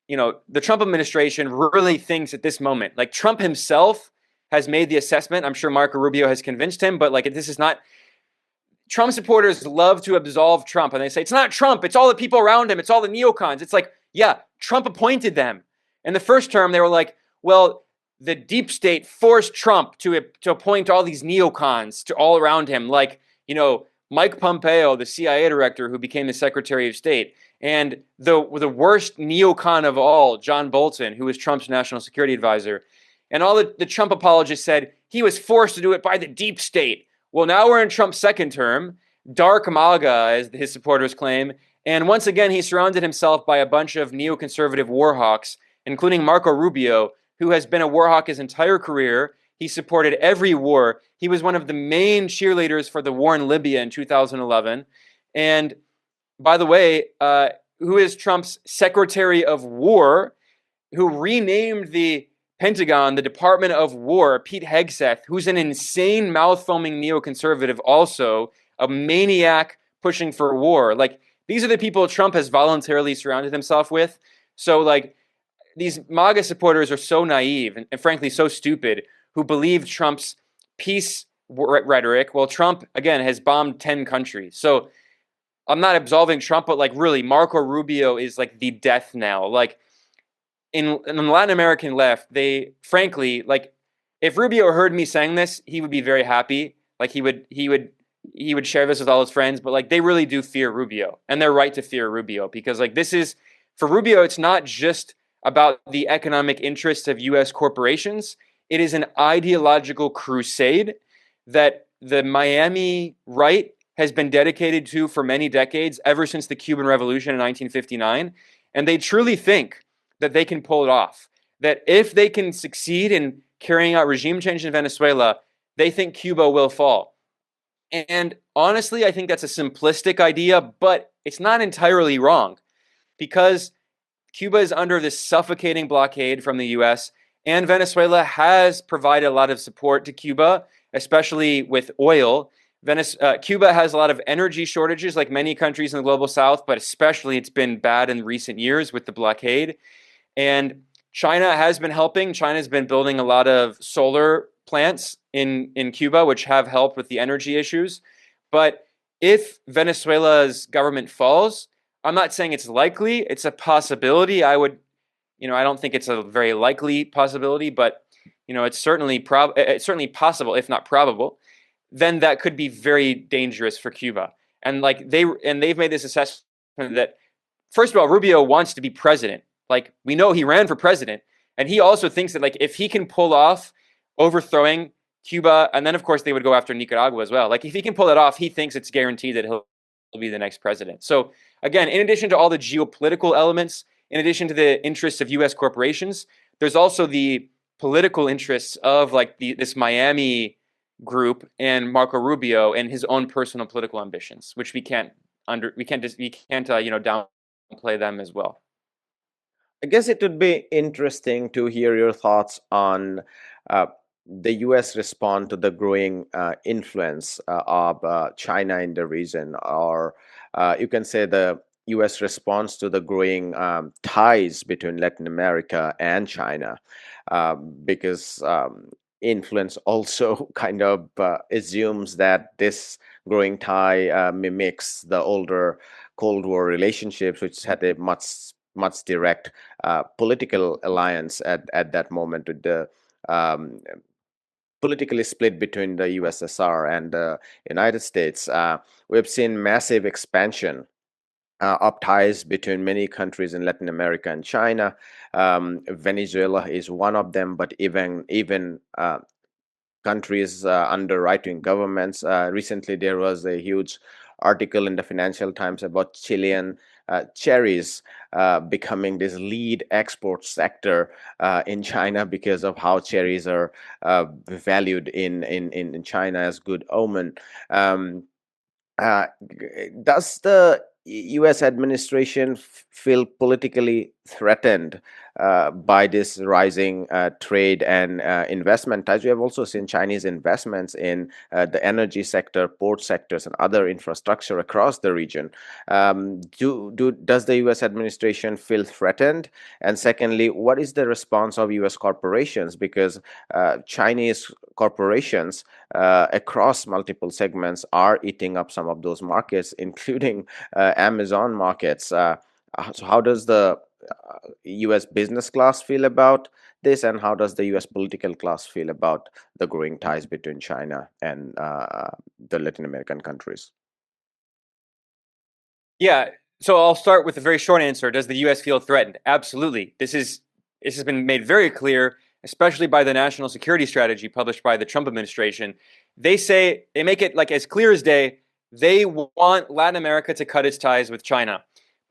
Speaker 2: the Trump administration really thinks at this moment, like Trump himself has made the assessment. I'm sure Marco Rubio has convinced him, but like this is not. Trump supporters love to absolve Trump, and they say it's not Trump, it's all the people around him, it's all the neocons. It's like, yeah, Trump appointed them. In the first term, they were like, well, the deep state forced Trump to appoint all these neocons to all around him, like, Mike Pompeo, the CIA director who became the Secretary of State, and the worst neocon of all, John Bolton, who was Trump's national security advisor. And all the Trump apologists said he was forced to do it by the deep state. Well, now we're in Trump's second term, dark MAGA, as his supporters claim, and once again he surrounded himself by a bunch of neoconservative war hawks, including Marco Rubio, who has been a war hawk his entire career. He supported every war. He was one of the main cheerleaders for the war in Libya in 2011. And by the way, who is Trump's Secretary of War, who renamed the Pentagon the Department of War, Pete Hegseth, who's an insane mouth-foaming neoconservative, also a maniac pushing for war. Like, These are the people Trump has voluntarily surrounded himself with. So like these MAGA supporters are so naive and frankly so stupid who believe Trump's peace rhetoric. Well, Trump again has bombed 10 countries. So I'm not absolving Trump, but like really, Marco Rubio is like the death knell. Like in the Latin American left, they frankly like if Rubio heard me saying this, he would be very happy. Like he would share this with all his friends. But like they really do fear Rubio, and they're right to fear Rubio because like this is for Rubio, it's not just about the economic interests of U.S. corporations. It is an ideological crusade that the Miami right has been dedicated to for many decades, ever since the Cuban Revolution in 1959. And they truly think that they can pull it off. That if they can succeed in carrying out regime change in Venezuela, they think Cuba will fall. And honestly, I think that's a simplistic idea, but it's not entirely wrong because Cuba is under this suffocating blockade from the US, and Venezuela has provided a lot of support to Cuba, especially with oil. Cuba has a lot of energy shortages, like many countries in the global south, but especially it's been bad in recent years with the blockade. And China has been helping. China's been building a lot of solar plants in Cuba, which have helped with the energy issues. But if Venezuela's government falls, I'm not saying it's likely. It's a possibility. I don't think it's a very likely possibility, but it's certainly possible, if not probable. Then that could be very dangerous for Cuba. And they've made this assessment that first of all, Rubio wants to be president. Like we know he ran for president, and he also thinks that like if he can pull off overthrowing Cuba, and then of course they would go after Nicaragua as well. Like if he can pull it off, he thinks it's guaranteed that he'll be the next president. So again, in addition to all the geopolitical elements, in addition to the interests of U.S. corporations, there's also the political interests of like this Miami group and Marco Rubio and his own personal political ambitions, which we can't downplay them as well.
Speaker 1: I guess it would be interesting to hear your thoughts on the US response to the growing influence of China in the region, or you can say the US response to the growing ties between Latin America and China, because influence also kind of assumes that this growing tie mimics the older Cold War relationships, which had a much direct political alliance at that moment with the um, politically split between the USSR and the United States. We've seen massive expansion of ties between many countries in Latin America and China. Venezuela is one of them, but even countries under right-wing governments. Recently, there was a huge article in the Financial Times about Chilean cherries becoming this lead export sector in China because of how cherries are valued in China as good omen. Does the US administration feel politically threatened by this rising trade and investment ties? We have also seen Chinese investments in the energy sector, port sectors, and other infrastructure across the region. Does the US administration feel threatened? And secondly, what is the response of US corporations? Because Chinese corporations across multiple segments are eating up some of those markets, including Amazon markets. So how does the US business class feel about this, and how does the US political class feel about the growing ties between China and the Latin American countries?
Speaker 2: Yeah, so I'll start with a very short answer. Does the U.S. feel threatened? Absolutely. This has been made very clear, especially by the national security strategy published by the Trump administration. They make it like as clear as day. They want Latin America to cut its ties with China,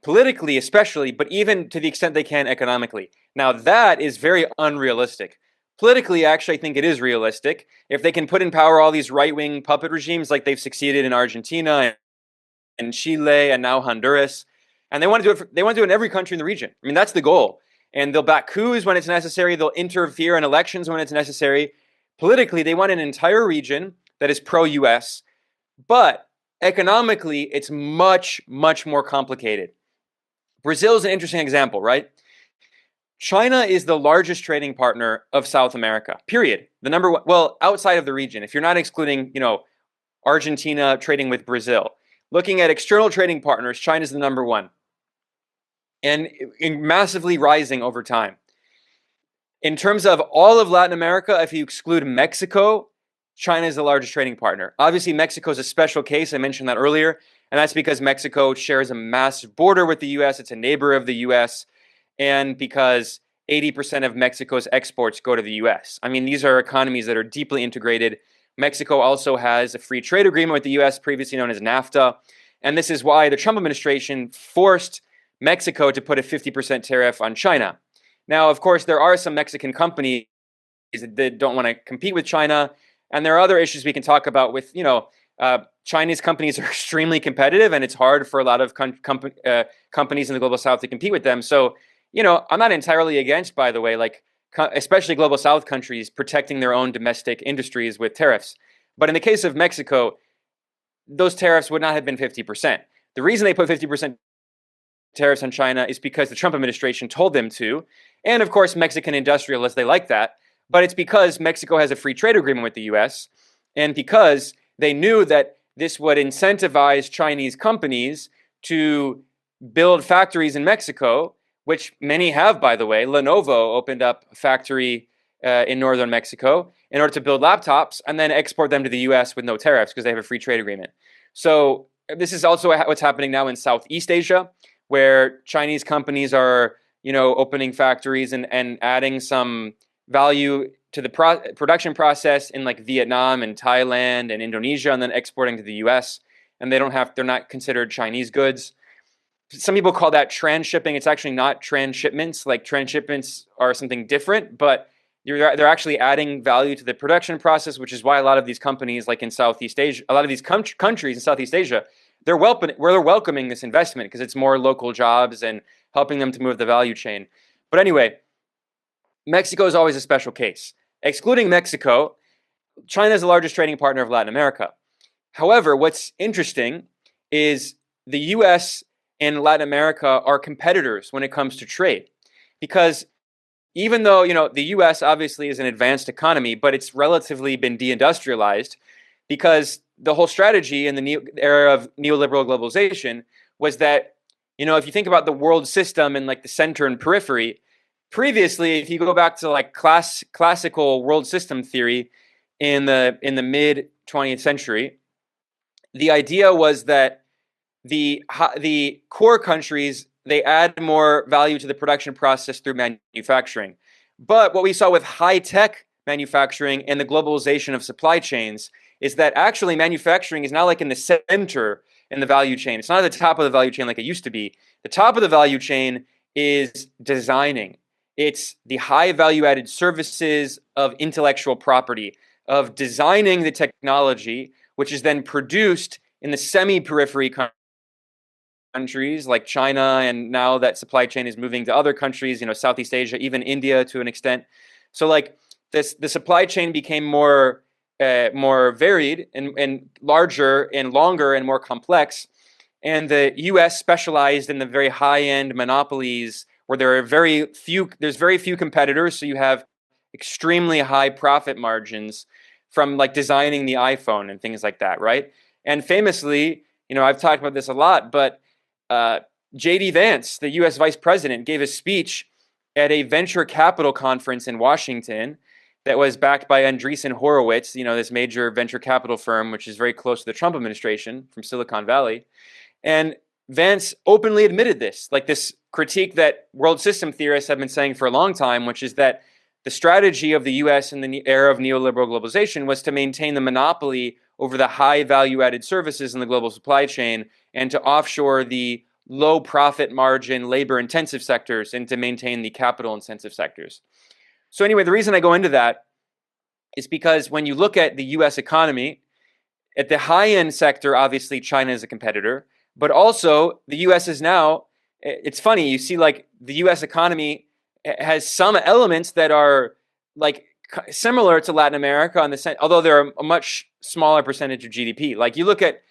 Speaker 2: politically especially, but even to the extent they can economically. Now that is very unrealistic. Politically, actually, I think it is realistic. If they can put in power all these right-wing puppet regimes like they've succeeded in Argentina and Chile and now Honduras, and they want to do it. They want to do it in every country in the region. I mean, that's the goal. And they'll back coups when it's necessary. They'll interfere in elections when it's necessary. Politically, they want an entire region that is pro-U.S. But Economically, it's much, much more complicated. Brazil is an interesting example, right? China is the largest trading partner of South America, period. The number one, well, outside of the region, if you're not excluding, Argentina trading with Brazil. Looking at external trading partners, China's the number one and massively rising over time. In terms of all of Latin America, if you exclude Mexico, China is the largest trading partner. Obviously, Mexico is a special case. I mentioned that earlier. And that's because Mexico shares a massive border with the US. It's a neighbor of the US. And because 80% of Mexico's exports go to the US. I mean, these are economies that are deeply integrated. Mexico also has a free trade agreement with the US, previously known as NAFTA. And this is why the Trump administration forced Mexico to put a 50% tariff on China. Now, of course, there are some Mexican companies that don't want to compete with China. And there are other issues we can talk about with, Chinese companies are extremely competitive, and it's hard for a lot of companies in the global south to compete with them. So, I'm not entirely against, by the way, like especially global south countries protecting their own domestic industries with tariffs. But in the case of Mexico, those tariffs would not have been 50%. The reason they put 50% tariffs on China is because the Trump administration told them to. And of course, Mexican industrialists, they like that. But it's because Mexico has a free trade agreement with the US, and because they knew that this would incentivize Chinese companies to build factories in Mexico, which many have, by the way. Lenovo opened up a factory in northern Mexico in order to build laptops and then export them to the US with no tariffs because they have a free trade agreement. So this is also what's happening now in Southeast Asia, where Chinese companies are, opening factories and adding some value to the production process in like Vietnam and Thailand and Indonesia, and then exporting to the US. And they're not considered Chinese goods. Some people call that transshipping. It's actually not transshipments. Like transhipments are something different, but they're actually adding value to the production process, which is why a lot of these companies, like in Southeast Asia, a lot of these countries in Southeast Asia, they're welcoming this investment because it's more local jobs and helping them to move the value chain. But anyway, Mexico is always a special case. Excluding Mexico, China is the largest trading partner of Latin America. However, what's interesting is the US and Latin America are competitors when it comes to trade. Because even though, the US obviously is an advanced economy, but it's relatively been deindustrialized because the whole strategy in the era of neoliberal globalization was that, if you think about the world system and like the center and periphery, previously, if you go back to like classical world system theory in the mid 20th century, the idea was that the core countries, they add more value to the production process through manufacturing. But what we saw with high-tech manufacturing and the globalization of supply chains is that actually manufacturing is now like in the center in the value chain. It's not at the top of the value chain like it used to be. The top of the value chain is designing. It's the high value-added services of intellectual property, of designing the technology, which is then produced in the semi-periphery countries like China, and now that supply chain is moving to other countries, Southeast Asia, even India to an extent. So like the supply chain became more varied and larger and longer and more complex. And the US specialized in the very high-end monopolies where there's very few competitors, so you have extremely high profit margins from like designing the iPhone and things like that, right? And famously, I've talked about this a lot, but J.D. Vance, the U.S. Vice President, gave a speech at a venture capital conference in Washington that was backed by Andreessen Horowitz, this major venture capital firm, which is very close to the Trump administration from Silicon Valley. And Vance openly admitted this, like this critique that world system theorists have been saying for a long time, which is that the strategy of the U.S. in the era of neoliberal globalization was to maintain the monopoly over the high value-added services in the global supply chain and to offshore the low profit margin, labor-intensive sectors and to maintain the capital-intensive sectors. So anyway, the reason I go into that is because when you look at the U.S. economy, at the high-end sector, obviously China is a competitor, but also the U.S. is now, it's funny, you see like the U.S. economy has some elements that are like similar to Latin America, although they're a much smaller percentage of GDP. Like you look at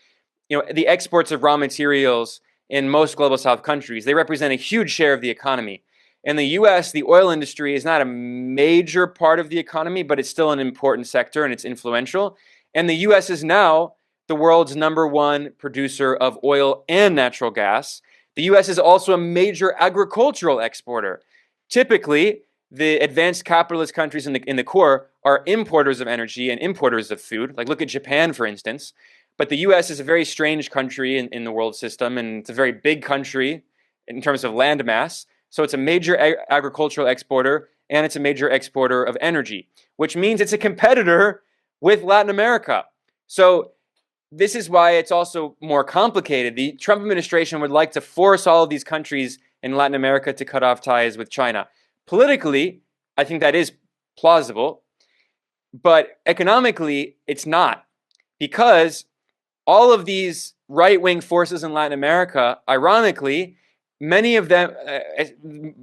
Speaker 2: the exports of raw materials in most global south countries, they represent a huge share of the economy. In the US, the oil industry is not a major part of the economy, but it's still an important sector and it's influential. And the US is now the world's #1 producer of oil and natural gas. The US is also a major agricultural exporter. Typically, the advanced capitalist countries in the core are importers of energy and importers of food. Like look at Japan, for instance. But the US is a very strange country in the world system, and it's a very big country in terms of land mass. So it's a major agricultural exporter, and it's a major exporter of energy, which means it's a competitor with Latin America. So this is why it's also more complicated. The Trump administration would like to force all of these countries in Latin America to cut off ties with China. Politically, I think that is plausible, but economically, it's not, because all of these right-wing forces in Latin America, ironically, many of them,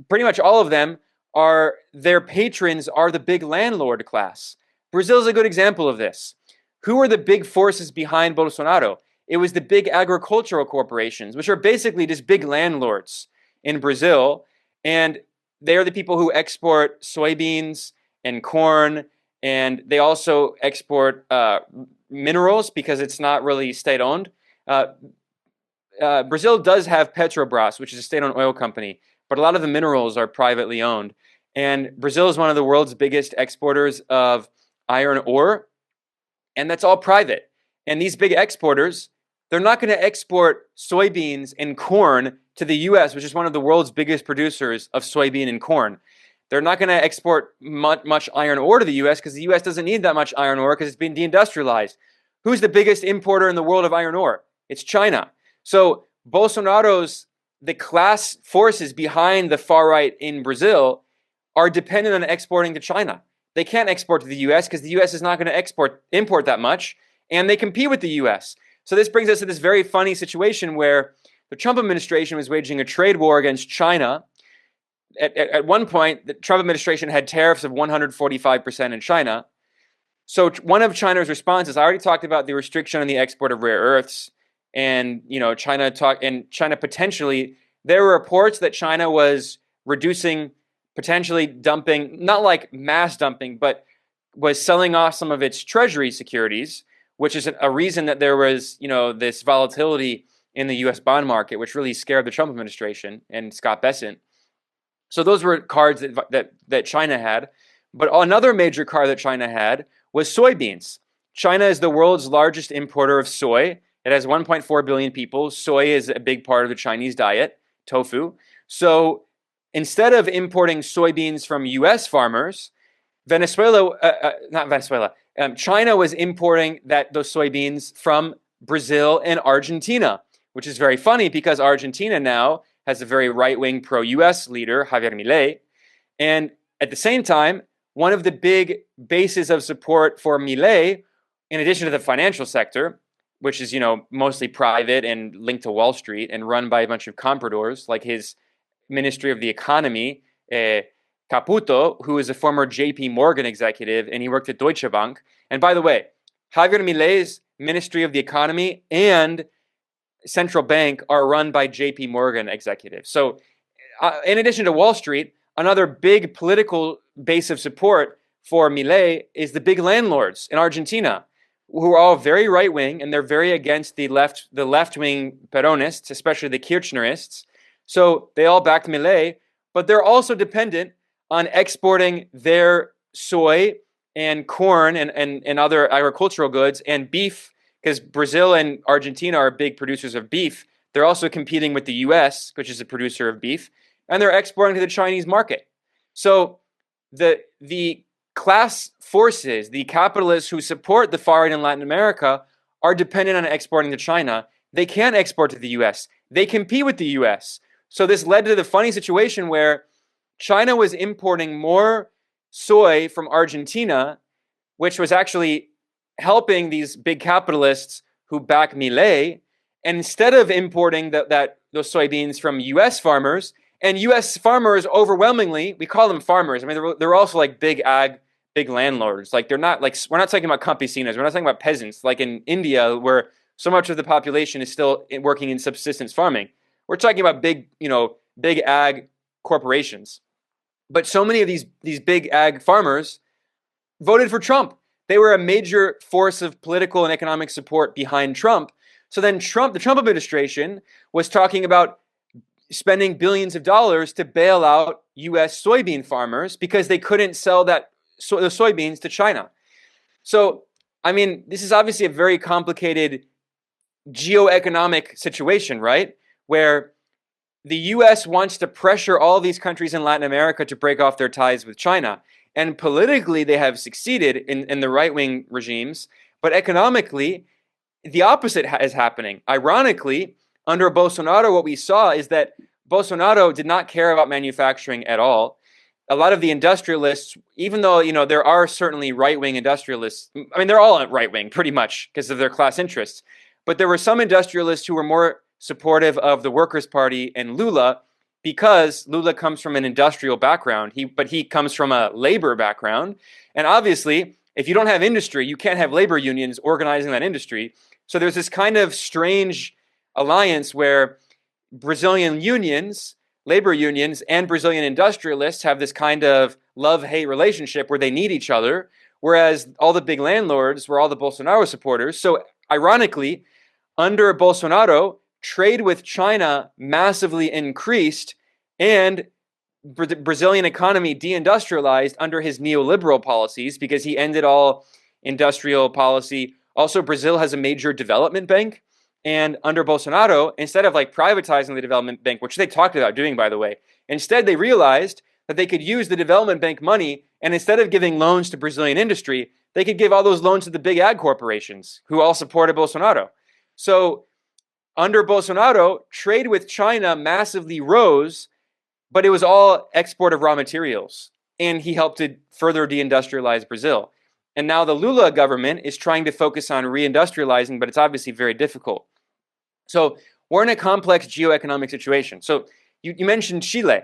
Speaker 2: pretty much all of them, their patrons are the big landlord class. Brazil is a good example of this. Who are the big forces behind Bolsonaro? It was the big agricultural corporations, which are basically just big landlords in Brazil, and they are the people who export soybeans and corn, and they also export minerals because it's not really state-owned. Brazil does have Petrobras, which is a state-owned oil company, but a lot of the minerals are privately owned. And Brazil is one of the world's biggest exporters of iron ore, and that's all private. And these big exporters, they're not going to export soybeans and corn to the US, which is one of the world's biggest producers of soybean and corn. They're not going to export much iron ore to the US because the US doesn't need that much iron ore because it's been deindustrialized. Who's the biggest importer in the world of iron ore? It's China. So the class forces behind the far right in Brazil are dependent on exporting to China. They can't export to the US because the US is not going to import that much, and they compete with the US. So this brings us to this very funny situation where the Trump administration was waging a trade war against China. At one point, the Trump administration had tariffs of 145% in China. So one of China's responses, I already talked about the restriction on the export of rare earths, and China potentially, there were reports that China was reducing, potentially dumping, not like mass dumping, but was selling off some of its treasury securities, which is a reason that there was this volatility in the US bond market, which really scared the Trump administration and Scott Bessent. So those were cards that China had. But another major card that China had was soybeans. China is the world's largest importer of soy. It has 1.4 billion people. Soy is a big part of the Chinese diet, tofu. So instead of importing soybeans from US farmers, China was importing those soybeans from Brazil and Argentina, which is very funny because Argentina now has a very right-wing pro-US leader, Javier Milei. And at the same time, one of the big bases of support for Milei, in addition to the financial sector, which is mostly private and linked to Wall Street and run by a bunch of compradors, like his Ministry of the Economy, Caputo, who is a former JP Morgan executive, and he worked at Deutsche Bank. And by the way, Javier Milei's Ministry of the Economy and central bank are run by JP Morgan executives. So in addition to Wall Street, another big political base of support for Milei is the big landlords in Argentina, who are all very right-wing, and they're very against the left-wing Peronists, especially the Kirchnerists. So they all backed Milei, but they're also dependent on exporting their soy and corn and other agricultural goods and beef, because Brazil and Argentina are big producers of beef. They're also competing with the US, which is a producer of beef, and they're exporting to the Chinese market. So the class forces, the capitalists who support the far right in Latin America, are dependent on exporting to China. They can't export to the US. They compete with the US. So this led to the funny situation where China was importing more soy from Argentina, which was actually helping these big capitalists who back Milei. And instead of importing those soybeans from US farmers, and US farmers overwhelmingly, we call them farmers. I mean, they're also like big landlords. Like they're not like, we're not talking about campesinos. We're not talking about peasants. Like in India, where so much of the population is still working in subsistence farming. We're talking about big, big ag corporations. But so many of these big ag farmers voted for Trump. They were a major force of political and economic support behind Trump. So then the Trump administration was talking about spending billions of dollars to bail out US soybean farmers because they couldn't sell the soybeans to China. So, I mean, this is obviously a very complicated geoeconomic situation, right? Where the US wants to pressure all these countries in Latin America to break off their ties with China. And politically, they have succeeded in the right-wing regimes. But economically, the opposite is happening. Ironically, under Bolsonaro, what we saw is that Bolsonaro did not care about manufacturing at all. A lot of the industrialists, even though there are certainly right-wing industrialists, I mean, they're all right-wing pretty much because of their class interests. But there were some industrialists who were more supportive of the Workers' Party and Lula because Lula comes from an industrial background. But he comes from a labor background. And obviously, if you don't have industry, you can't have labor unions organizing that industry. So there's this kind of strange alliance where Brazilian unions, labor unions, and Brazilian industrialists have this kind of love-hate relationship where they need each other, whereas all the big landlords were all the Bolsonaro supporters. So ironically, under Bolsonaro, trade with China massively increased, and the Brazilian economy deindustrialized under his neoliberal policies because he ended all industrial policy. Also, Brazil has a major development bank. And under Bolsonaro, instead of privatizing the development bank, which they talked about doing, by the way, instead they realized that they could use the development bank money, and instead of giving loans to Brazilian industry, they could give all those loans to the big ag corporations who all supported Bolsonaro. So under Bolsonaro, trade with China massively rose, but it was all export of raw materials. And he helped to further deindustrialize Brazil. And now the Lula government is trying to focus on reindustrializing, but it's obviously very difficult. So we're in a complex geoeconomic situation. So you mentioned Chile.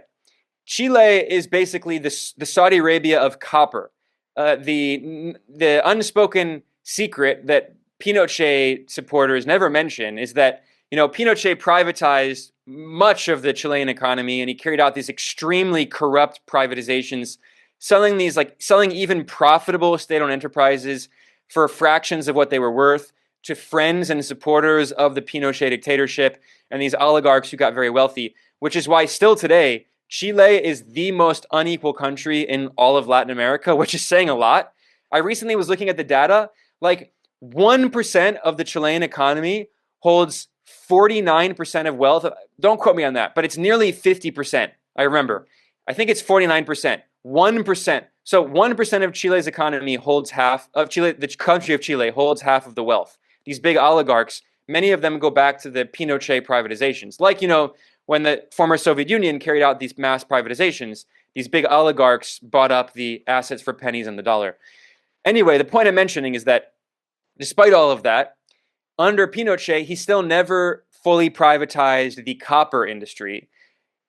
Speaker 2: Chile is basically the Saudi Arabia of copper. The unspoken secret that Pinochet supporters never mention is that Pinochet privatized much of the Chilean economy, and he carried out these extremely corrupt privatizations, selling even profitable state-owned enterprises for fractions of what they were worth to friends and supporters of the Pinochet dictatorship and these oligarchs who got very wealthy, which is why still today, Chile is the most unequal country in all of Latin America, which is saying a lot. I recently was looking at the data, 1% of the Chilean economy holds 49% of wealth. Don't quote me on that, but it's nearly 50%. I remember. I think it's 49%. 1%. So 1% of Chile's economy holds half of Chile. The country of Chile holds half of the wealth. These big oligarchs, many of them go back to the Pinochet privatizations. When the former Soviet Union carried out these mass privatizations, these big oligarchs bought up the assets for pennies on the dollar. Anyway, the point I'm mentioning is that despite all of that, under Pinochet, he still never fully privatized the copper industry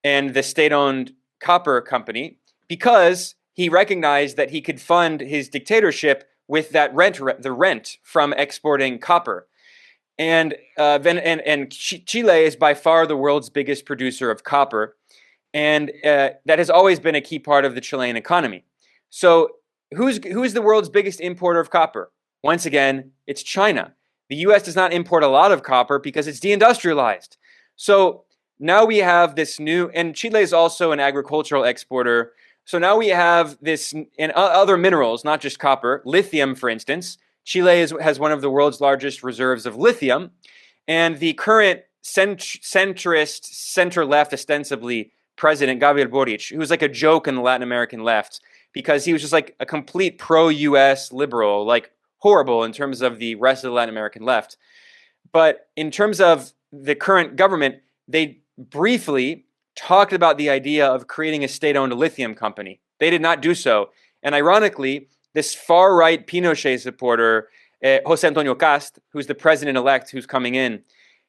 Speaker 2: and the state-owned copper company because he recognized that he could fund his dictatorship with that the rent from exporting copper. And Chile is by far the world's biggest producer of copper, and that has always been a key part of the Chilean economy. So who's the world's biggest importer of copper? Once again, it's China. The U.S. does not import a lot of copper because it's deindustrialized. So now we have this new, and Chile is also an agricultural exporter. So now we have this, and other minerals, not just copper, lithium, for instance. Chile has one of the world's largest reserves of lithium. And the current centrist, center-left, ostensibly, president, Gabriel Boric, who's like a joke in the Latin American left, because he was just like a complete pro-U.S. liberal, horrible in terms of the rest of the Latin American left. But in terms of the current government, they briefly talked about the idea of creating a state-owned lithium company. They did not do so. And ironically, this far-right Pinochet supporter, Jose Antonio Cast, who's the president-elect who's coming in,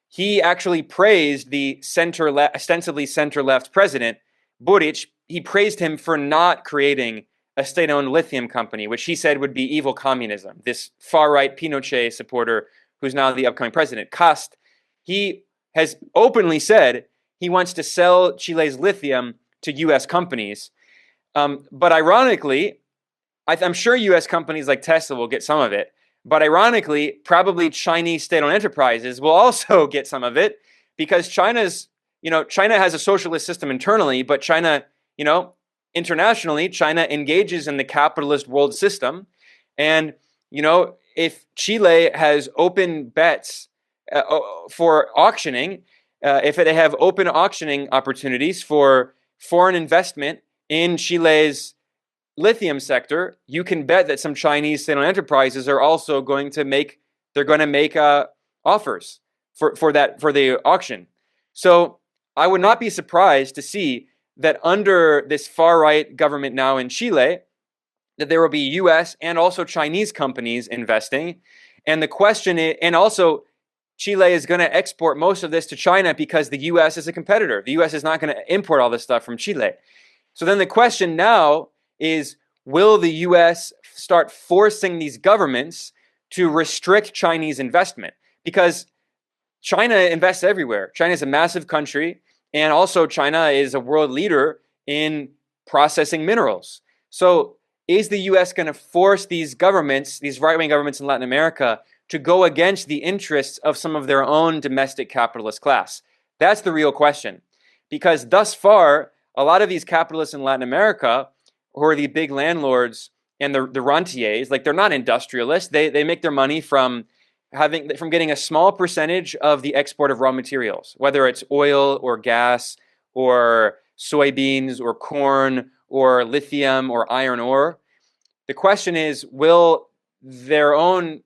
Speaker 2: he actually praised the ostensibly center-left president, Boric. He praised him for not creating a state-owned lithium company, which he said would be evil communism. This far-right Pinochet supporter who's now the upcoming president, Cast, he has openly said he wants to sell Chile's lithium to U.S. companies. But ironically, I'm sure U.S. companies like Tesla will get some of it. But ironically, probably Chinese state-owned enterprises will also get some of it because China has a socialist system internally, but China, internationally, China engages in the capitalist world system. And, if Chile has open bets for auctioning, if they have open auctioning opportunities for foreign investment in Chile's lithium sector, you can bet that some Chinese state-owned enterprises are also going to make offers for the auction. So I would not be surprised to see that under this far-right government now in Chile, that there will be U.S. and also Chinese companies investing. And the question is, and also Chile is going to export most of this to China because the U.S. is a competitor. The U.S. is not going to import all this stuff from Chile. So then the question now is, will the U.S. start forcing these governments to restrict Chinese investment? Because China invests everywhere. China is a massive country, and also China is a world leader in processing minerals. So is the U.S. going to force these governments, these right-wing governments in Latin America, to go against the interests of some of their own domestic capitalist class? That's the real question. Because thus far, a lot of these capitalists in Latin America, who are the big landlords and the rentiers, like they're not industrialists. They make their money from getting a small percentage of the export of raw materials, whether it's oil or gas or soybeans or corn or lithium or iron ore. The question is, will their own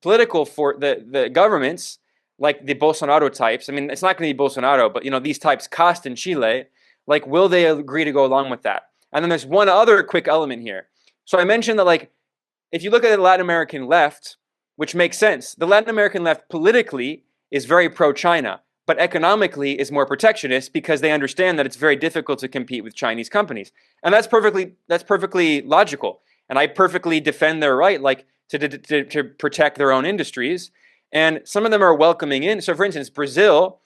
Speaker 2: political the governments, like the Bolsonaro types, I mean, it's not going to be Bolsonaro, but these types Cast in Chile, like, will they agree to go along with that? And then there's one other quick element here. So I mentioned that, like, if you look at the Latin American left, which makes sense, the Latin American left politically is very pro-China, but economically is more protectionist because they understand that it's very difficult to compete with Chinese companies. And that's perfectly logical. And I perfectly defend their right, like, to protect their own industries. And some of them are welcoming in. So, for instance, Brazil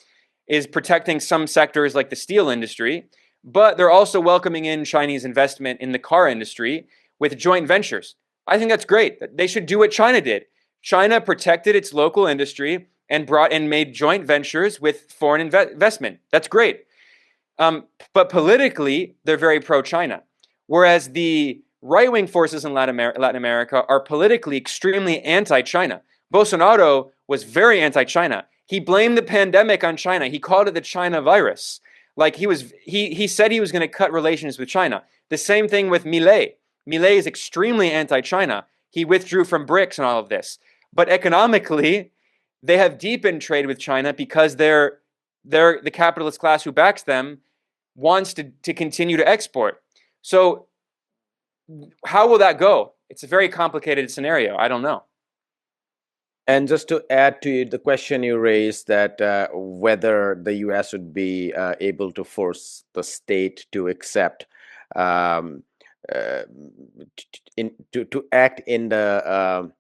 Speaker 2: is protecting some sectors like the steel industry, but they're also welcoming in Chinese investment in the car industry with joint ventures. I think that's great. They should do what China did. China protected its local industry and made joint ventures with foreign investment. That's great. But politically, they're very pro-China. Whereas the right-wing forces in Latin America are politically extremely anti-China. Bolsonaro was very anti-China. He blamed the pandemic on China. He called it the China virus. Like, he said he was going to cut relations with China. The same thing with Milei. Milei is extremely anti-China. He withdrew from BRICS and all of this. But economically, they have deepened trade with China because the capitalist class who backs them wants to continue to export. So how will that go? It's a very complicated scenario. I don't know.
Speaker 1: And just to add to the question you raised, that whether the U.S. would be able to force the state to accept to act in the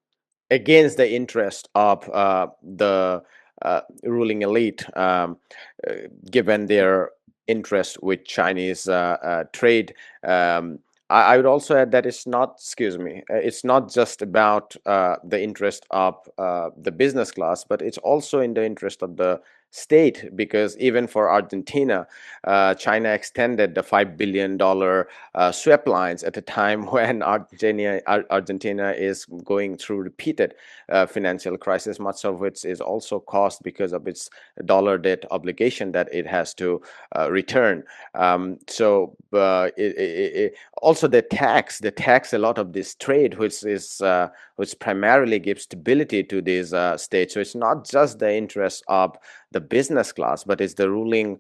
Speaker 1: against the interest of the ruling elite, given their interest with Chinese trade. I would also add that it's not just about the interest of the business class, but it's also in the interest of the state, because even for Argentina, China extended the $5 billion swap lines at a time when Argentina is going through repeated financial crisis, much of which is also caused because of its dollar debt obligation that it has to return. Also the tax a lot of this trade, which primarily gives stability to these states. So it's not just the interest of the business class, but it's the ruling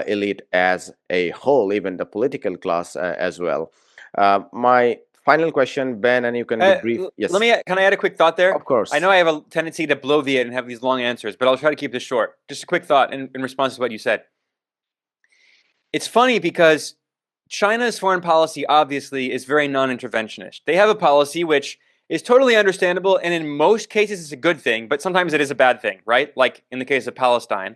Speaker 1: elite as a whole, even the political class as well. My final question, Ben, and you can be brief. Yes.
Speaker 2: Can I add a quick thought there?
Speaker 1: Of course.
Speaker 2: I know I have a tendency to bloviate and have these long answers, but I'll try to keep this short. Just a quick thought in response to what you said. It's funny because China's foreign policy obviously is very non-interventionist. They have a policy which is totally understandable, and in most cases it's a good thing, but sometimes it is a bad thing, right? Like in the case of Palestine.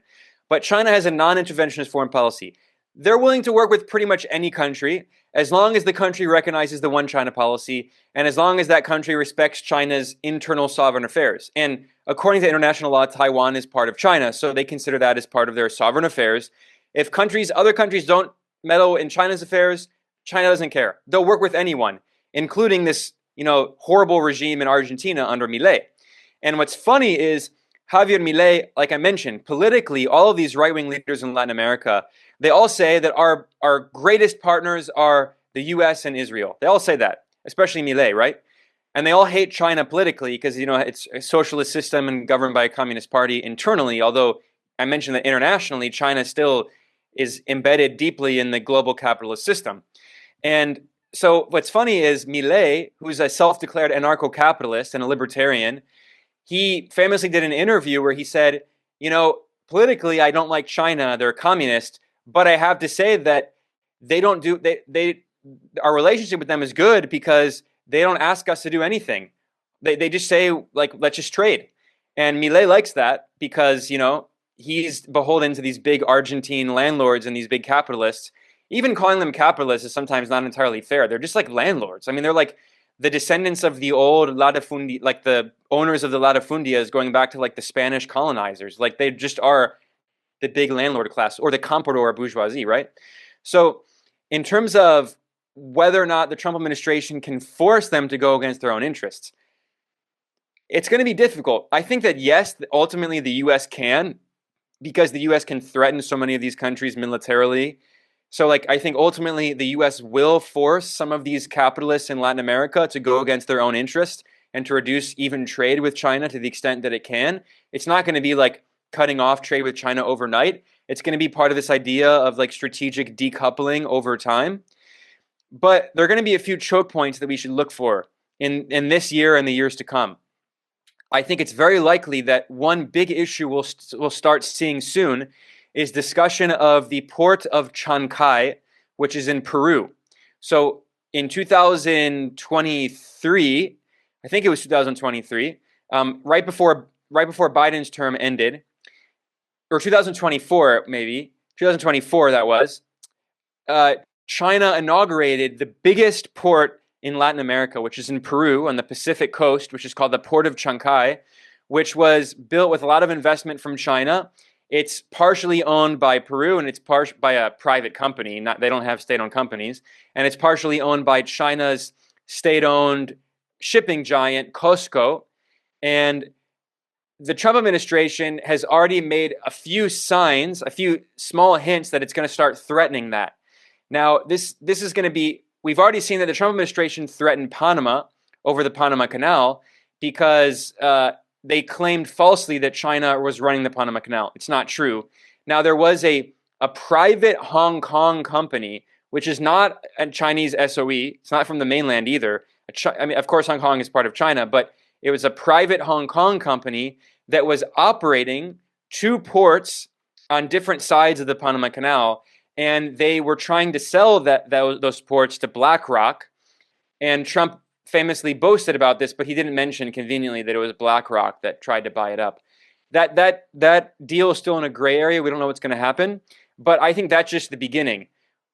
Speaker 2: But China has a non-interventionist foreign policy. They're willing to work with pretty much any country as long as the country recognizes the one China policy and as long as that country respects China's internal sovereign affairs. And according to international law, Taiwan is part of China, so they consider that as part of their sovereign affairs. If other countries don't meddle in China's affairs, China doesn't care. They'll work with anyone, including this, horrible regime in Argentina under Milei. And what's funny is Javier Milei, like I mentioned, politically, all of these right-wing leaders in Latin America, they all say that our greatest partners are the US and Israel. They all say that, especially Milei, right? And they all hate China politically because, it's a socialist system and governed by a communist party internally, although I mentioned that internationally, China still is embedded deeply in the global capitalist system. And so what's funny is Milei, who's a self-declared anarcho-capitalist and a libertarian, he famously did an interview where he said, politically, I don't like China. They're communist, but I have to say that our relationship with them is good because they don't ask us to do anything. They just say, like, let's just trade. And Milei likes that because, he's beholden to these big Argentine landlords and these big capitalists. Even calling them capitalists is sometimes not entirely fair. They're just like landlords. I mean, they're like the descendants of the old latifundia, like the owners of the latifundias going back to like the Spanish colonizers. Like they just are the big landlord class or the comprador bourgeoisie, right? So in terms of whether or not the Trump administration can force them to go against their own interests, it's going to be difficult. I think that yes, ultimately the U.S. can, because the U.S. can threaten so many of these countries militarily. So I think ultimately the U.S. will force some of these capitalists in Latin America to go against their own interest and to reduce even trade with China to the extent that it can. It's not going to be like cutting off trade with China overnight. It's going to be part of this idea of like strategic decoupling over time. But there are going to be a few choke points that we should look for in this year and the years to come. I think it's very likely that one big issue we'll start seeing soon is discussion of the port of Chancay, which is in Peru. So in 2023, I think it was 2023, right before Biden's term ended, or 2024 maybe, 2024 that was, China inaugurated the biggest port in Latin America, which is in Peru on the Pacific coast, which is called the Port of Chancay, which was built with a lot of investment from China. It's partially owned by Peru, and it's by a private company. They don't have state-owned companies. And it's partially owned by China's state-owned shipping giant, COSCO. And the Trump administration has already made a few signs, a few small hints that it's going to start threatening that. Now, this is going to be, we've already seen that the Trump administration threatened Panama over the Panama Canal because they claimed falsely that China was running the Panama Canal. It's not true. Now, there was a private Hong Kong company, which is not a Chinese SOE. It's not from the mainland either. I mean, of course, Hong Kong is part of China, but it was a private Hong Kong company that was operating two ports on different sides of the Panama Canal, and they were trying to sell those ports to BlackRock, and Trump famously boasted about this, but he didn't mention conveniently that it was BlackRock that tried to buy it up. That deal is still in a gray area. We don't know what's going to happen, but I think that's just the beginning.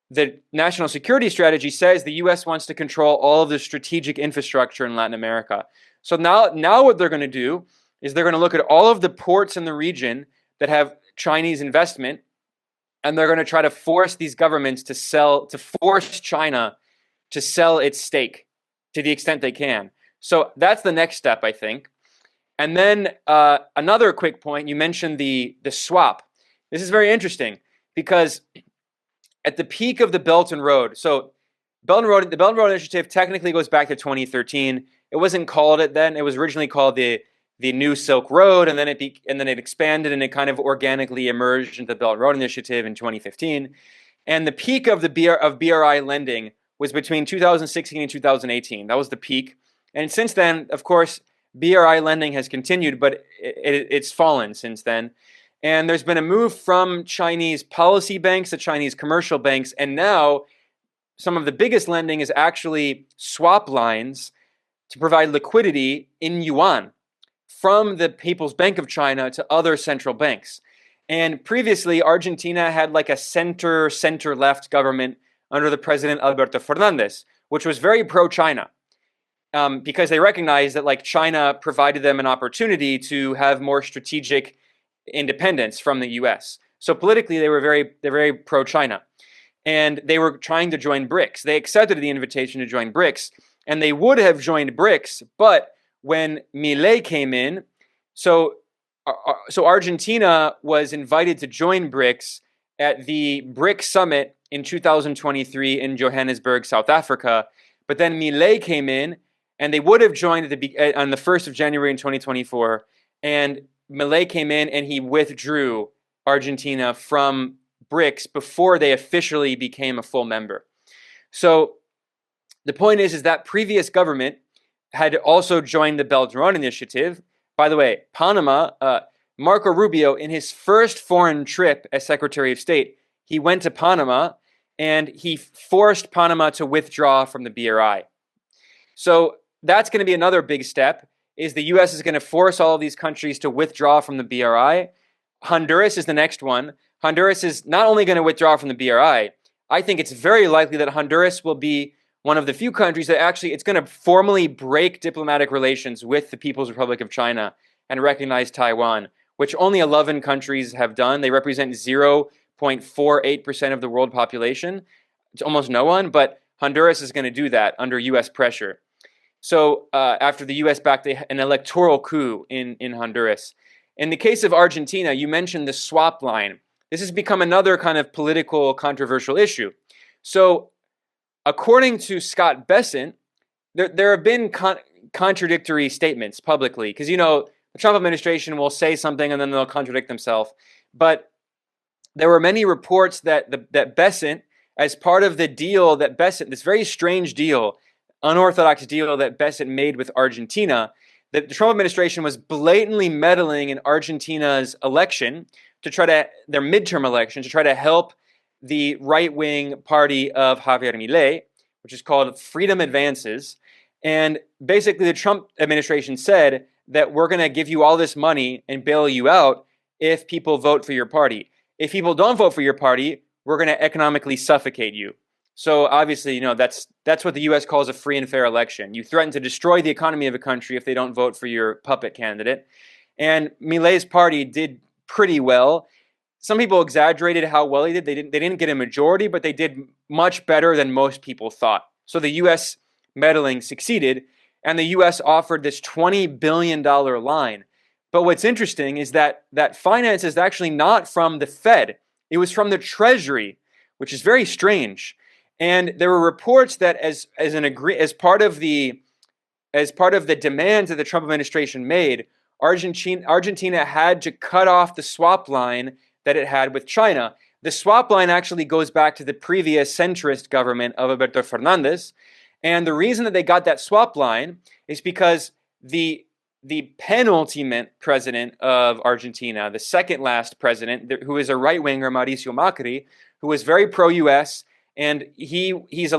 Speaker 2: The national security strategy says the U.S. wants to control all of the strategic infrastructure in Latin America. So now what they're going to do is they're going to look at all of the ports in the region that have Chinese investment, and they're going to try to force these governments to force China to sell its stake to the extent they can. So that's the next step, I think. And then another quick point, you mentioned the swap. This is very interesting because at the peak of the Belt and Road, so the Belt and Road Initiative technically goes back to 2013. It wasn't called it then. It was originally called the New Silk Road, and then it expanded and it kind of organically emerged into the Belt and Road Initiative in 2015. And the peak of BRI lending was between 2016 and 2018. That was the peak. And since then, of course, BRI lending has continued, but it's fallen since then. And there's been a move from Chinese policy banks to Chinese commercial banks. And now some of the biggest lending is actually swap lines to provide liquidity in yuan from the People's Bank of China to other central banks. And previously, Argentina had like a center-left government under the president Alberto Fernandez, which was very pro-China, because they recognized that like China provided them an opportunity to have more strategic independence from the U.S. So politically, they're very pro-China, and they were trying to join BRICS. They accepted the invitation to join BRICS, and they would have joined BRICS, but when Milei came in, so Argentina was invited to join BRICS at the BRICS summit in 2023 in Johannesburg, South Africa. But then Milei came in, and they would have joined on the 1st of January in 2024. And Milei came in, and he withdrew Argentina from BRICS before they officially became a full member. So the point is that previous government had also joined the Belt and Road Initiative. By the way, Panama, Marco Rubio, in his first foreign trip as Secretary of State, he went to Panama and he forced Panama to withdraw from the BRI. So that's going to be another big step, is the U.S. is going to force all of these countries to withdraw from the BRI. Honduras is the next one. Honduras is not only going to withdraw from the BRI, I think it's very likely that Honduras will be one of the few countries that actually it's going to formally break diplomatic relations with the People's Republic of China and recognize Taiwan, which only 11 countries have done. They represent 0.48% of the world population. It's almost no one, but Honduras is going to do that under U.S. pressure. So after the U.S. backed an electoral coup in Honduras. In the case of Argentina, you mentioned the swap line. This has become another kind of political controversial issue. So according to Scott Bessent, there have been contradictory statements publicly, because, the Trump administration will say something and then they'll contradict themselves. But there were many reports that Bessent, as part of the deal that this very strange deal, unorthodox deal that Bessent made with Argentina, that the Trump administration was blatantly meddling in Argentina's election their midterm election, to try to help the right-wing party of Javier Milei, which is called Freedom Advances. And basically the Trump administration said that we're going to give you all this money and bail you out if people vote for your party. If people don't vote for your party, we're going to economically suffocate you. So obviously, that's what the U.S. calls a free and fair election. You threaten to destroy the economy of a country if they don't vote for your puppet candidate. And Milei's party did pretty well. Some people exaggerated how well he did. They didn't get a majority, but they did much better than most people thought. So the U.S. meddling succeeded, and the U.S. offered this $20 billion line. But what's interesting is that finance is actually not from the Fed. It was from the Treasury, which is very strange. And there were reports that as part of the demands that the Trump administration made, Argentina had to cut off the swap line that it had with China. The swap line actually goes back to the previous centrist government of Alberto Fernandez. And the reason that they got that swap line is because the penultimate president of Argentina, the second last president, who is a right-winger, Mauricio Macri, who was very pro-U.S., and he's a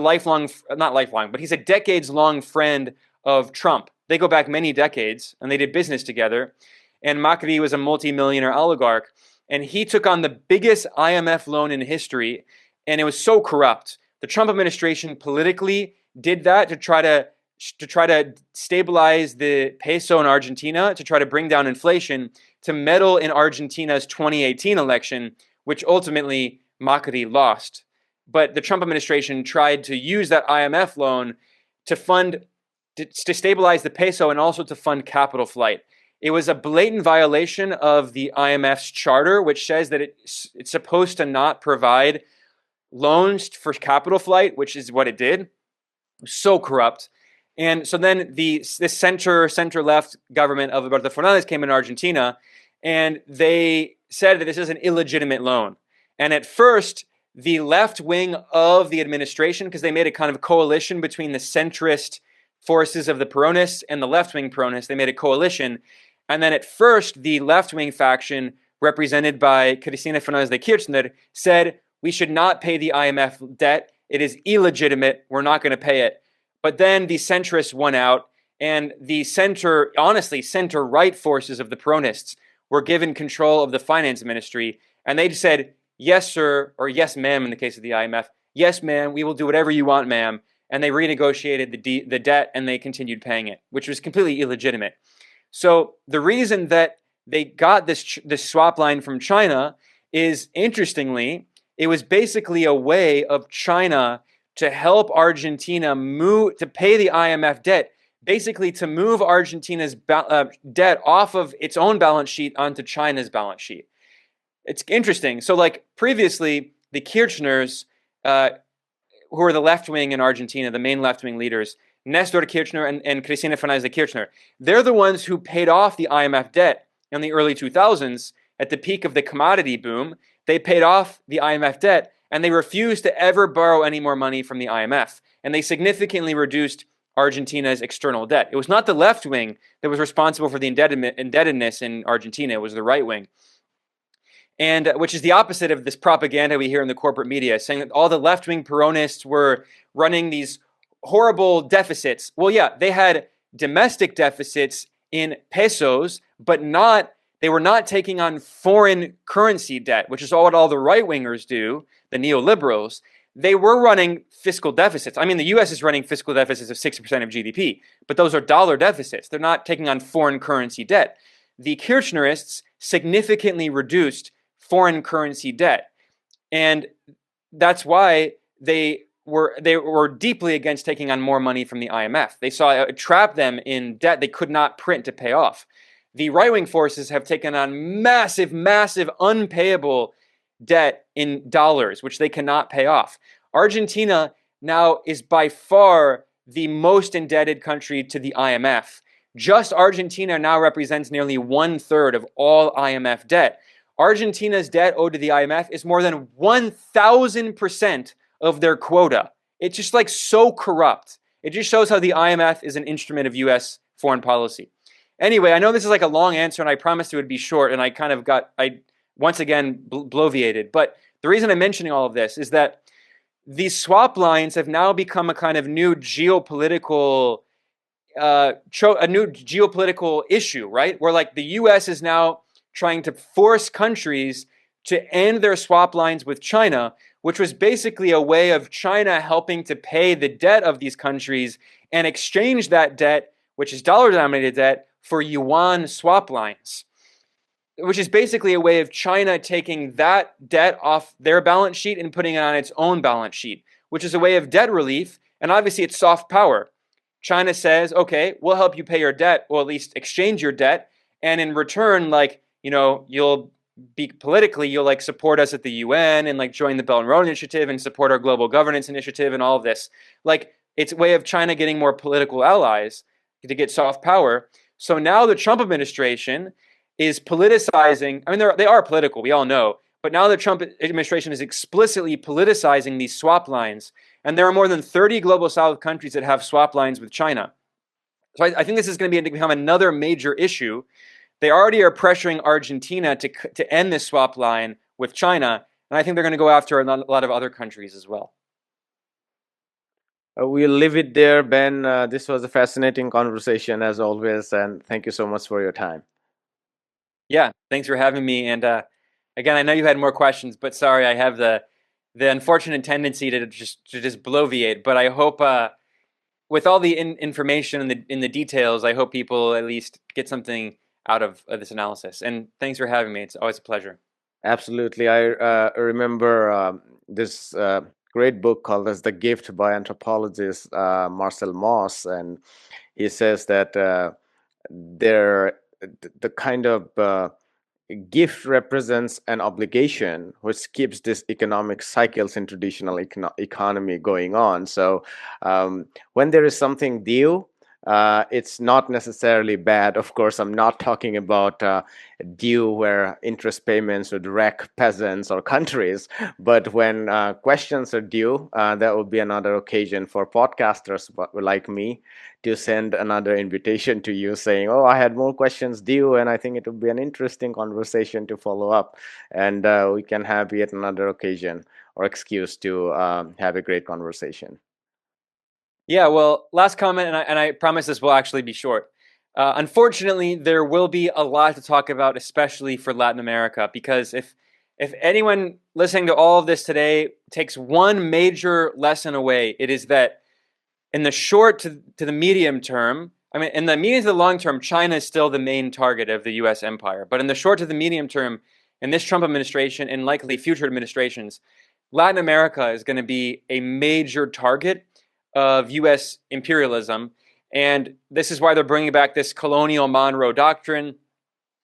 Speaker 2: he's a decades-long friend of Trump. They go back many decades, and they did business together. And Macri was a multimillionaire oligarch, and he took on the biggest IMF loan in history, and it was so corrupt. The Trump administration politically did that to try to stabilize the peso in Argentina, to try to bring down inflation, to meddle in Argentina's 2018 election, which ultimately Macri lost. But the Trump administration tried to use that IMF loan to stabilize the peso and also to fund capital flight. It was a blatant violation of the IMF's charter, which says that it's supposed to not provide loans for capital flight, which is what it did. It was so corrupt. And so then this center-left government of Alberto Fernandez came in Argentina, and they said that this is an illegitimate loan. And at first, the left wing of the administration, because they made a kind of coalition between the centrist forces of the Peronists and the left-wing Peronists, they made a coalition. And then at first, the left-wing faction, represented by Cristina Fernández de Kirchner, said, we should not pay the IMF debt. It is illegitimate. We're not going to pay it. But then the centrists won out, and the center, honestly, center right forces of the Peronists were given control of the finance ministry, and they said, yes, sir, or yes, ma'am, in the case of the IMF, yes, ma'am, we will do whatever you want, ma'am. And they renegotiated the debt and they continued paying it, which was completely illegitimate. So the reason that they got this swap line from China is, interestingly, it was basically a way of China to help Argentina move to pay the IMF debt, basically to move Argentina's debt off of its own balance sheet onto China's balance sheet. It's interesting. So, like previously, the Kirchners, who are the left wing in Argentina, the main left wing leaders, Nestor Kirchner and Cristina Fernández de Kirchner, they're the ones who paid off the IMF debt in the early 2000s at the peak of the commodity boom. They paid off the IMF debt and they refused to ever borrow any more money from the IMF. And they significantly reduced Argentina's external debt. It was not the left wing that was responsible for the indebtedness in Argentina, it was the right wing. And which is the opposite of this propaganda we hear in the corporate media, saying that all the left-wing Peronists were running these horrible deficits. Well, yeah, they had domestic deficits in pesos, but they were not taking on foreign currency debt, which is what all the right-wingers do, the neoliberals. They were running fiscal deficits. I mean, the US is running fiscal deficits of 60% of GDP, but those are dollar deficits. They're not taking on foreign currency debt. The Kirchnerists significantly reduced foreign currency debt. And that's why they were deeply against taking on more money from the IMF. They saw it trap them in debt they could not print to pay off. The right-wing forces have taken on massive, massive unpayable debt in dollars, which they cannot pay off. Argentina now is by far the most indebted country to the IMF. Just Argentina now represents nearly 1/3 of all IMF debt. Argentina's debt owed to the IMF is more than 1,000% of their quota. It's just like so corrupt. It just shows how the IMF is an instrument of US foreign policy. Anyway, I know this is like a long answer and I promised it would be short and I once again bloviated. But the reason I'm mentioning all of this is that these swap lines have now become a kind of new geopolitical issue, right? Where like the US is now trying to force countries to end their swap lines with China, which was basically a way of China helping to pay the debt of these countries and exchange that debt, which is dollar denominated debt, for yuan swap lines, which is basically a way of China taking that debt off their balance sheet and putting it on its own balance sheet, which is a way of debt relief. And obviously, it's soft power. China says, okay, we'll help you pay your debt, or at least exchange your debt. And in return, like, you'll be politically, you'll like support us at the UN and like join the Belt and Road Initiative and support our global governance initiative and all of this. Like, it's a way of China getting more political allies to get soft power. So now the Trump administration is politicizing. I mean, they are political, we all know. But now the Trump administration is explicitly politicizing these swap lines. And there are more than 30 global South countries that have swap lines with China. So I think this is going to become another major issue. They already are pressuring Argentina to end this swap line with China. And I think they're going to go after a lot of other countries as well.
Speaker 1: We'll leave it there, Ben. This was a fascinating conversation as always, and thank you so much for your time.
Speaker 2: Yeah, thanks for having me. And again, I know you had more questions, but sorry, I have the unfortunate tendency to just bloviate. But I hope with all the information and the details, I hope people at least get something out of this analysis. And thanks for having me. It's always a pleasure.
Speaker 1: Absolutely. I remember this great book called as The Gift by anthropologist Marcel Mauss, and he says that the kind of gift represents an obligation which keeps this economic cycles in traditional economy going on. So when there is something due, it's not necessarily bad. Of course, I'm not talking about due where interest payments would wreck peasants or countries, but when questions are due, that would be another occasion for podcasters like me to send another invitation to you saying, oh, I had more questions due and I think it would be an interesting conversation to follow up, and we can have yet another occasion or excuse to have a great conversation.
Speaker 2: Yeah, well, last comment, and I promise this will actually be short. Unfortunately, there will be a lot to talk about, especially for Latin America, because if anyone listening to all of this today takes one major lesson away, it is that in the short to the medium term, I mean, in the medium to the long term, China is still the main target of the U.S. empire. But in the short to the medium term, in this Trump administration and likely future administrations, Latin America is going to be a major target of U.S. imperialism. And this is why they're bringing back this colonial Monroe Doctrine.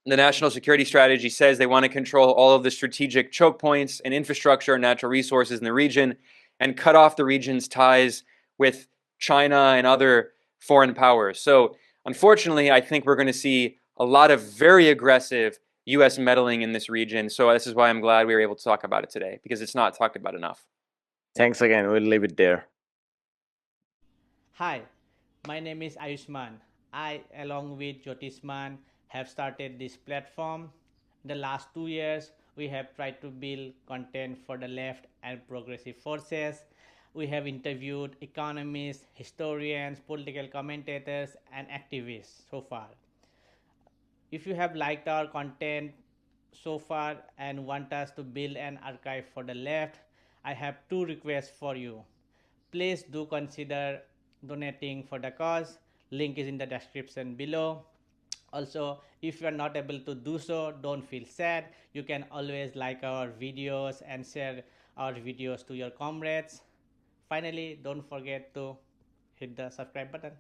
Speaker 2: The national security strategy says they want to control all of the strategic choke points and infrastructure and natural resources in the region and cut off the region's ties with China and other foreign powers. So, unfortunately, I think we're going to see a lot of very aggressive US meddling in this region. So, this is why I'm glad we were able to talk about it today, because it's not talked about enough.
Speaker 1: Thanks again. We'll leave it there.
Speaker 3: Hi, my name is Ayushman. I, along with Jyotisman, have started this platform. In the last 2 years, we have tried to build content for the left and progressive forces. We have interviewed economists, historians, political commentators, and activists so far. If you have liked our content so far and want us to build an archive for the left, I have two requests for you. Please do consider donating for the cause. Link is in the description below. Also, if you are not able to do so, don't feel sad. You can always like our videos and share our videos to your comrades. Finally, don't forget to hit the subscribe button.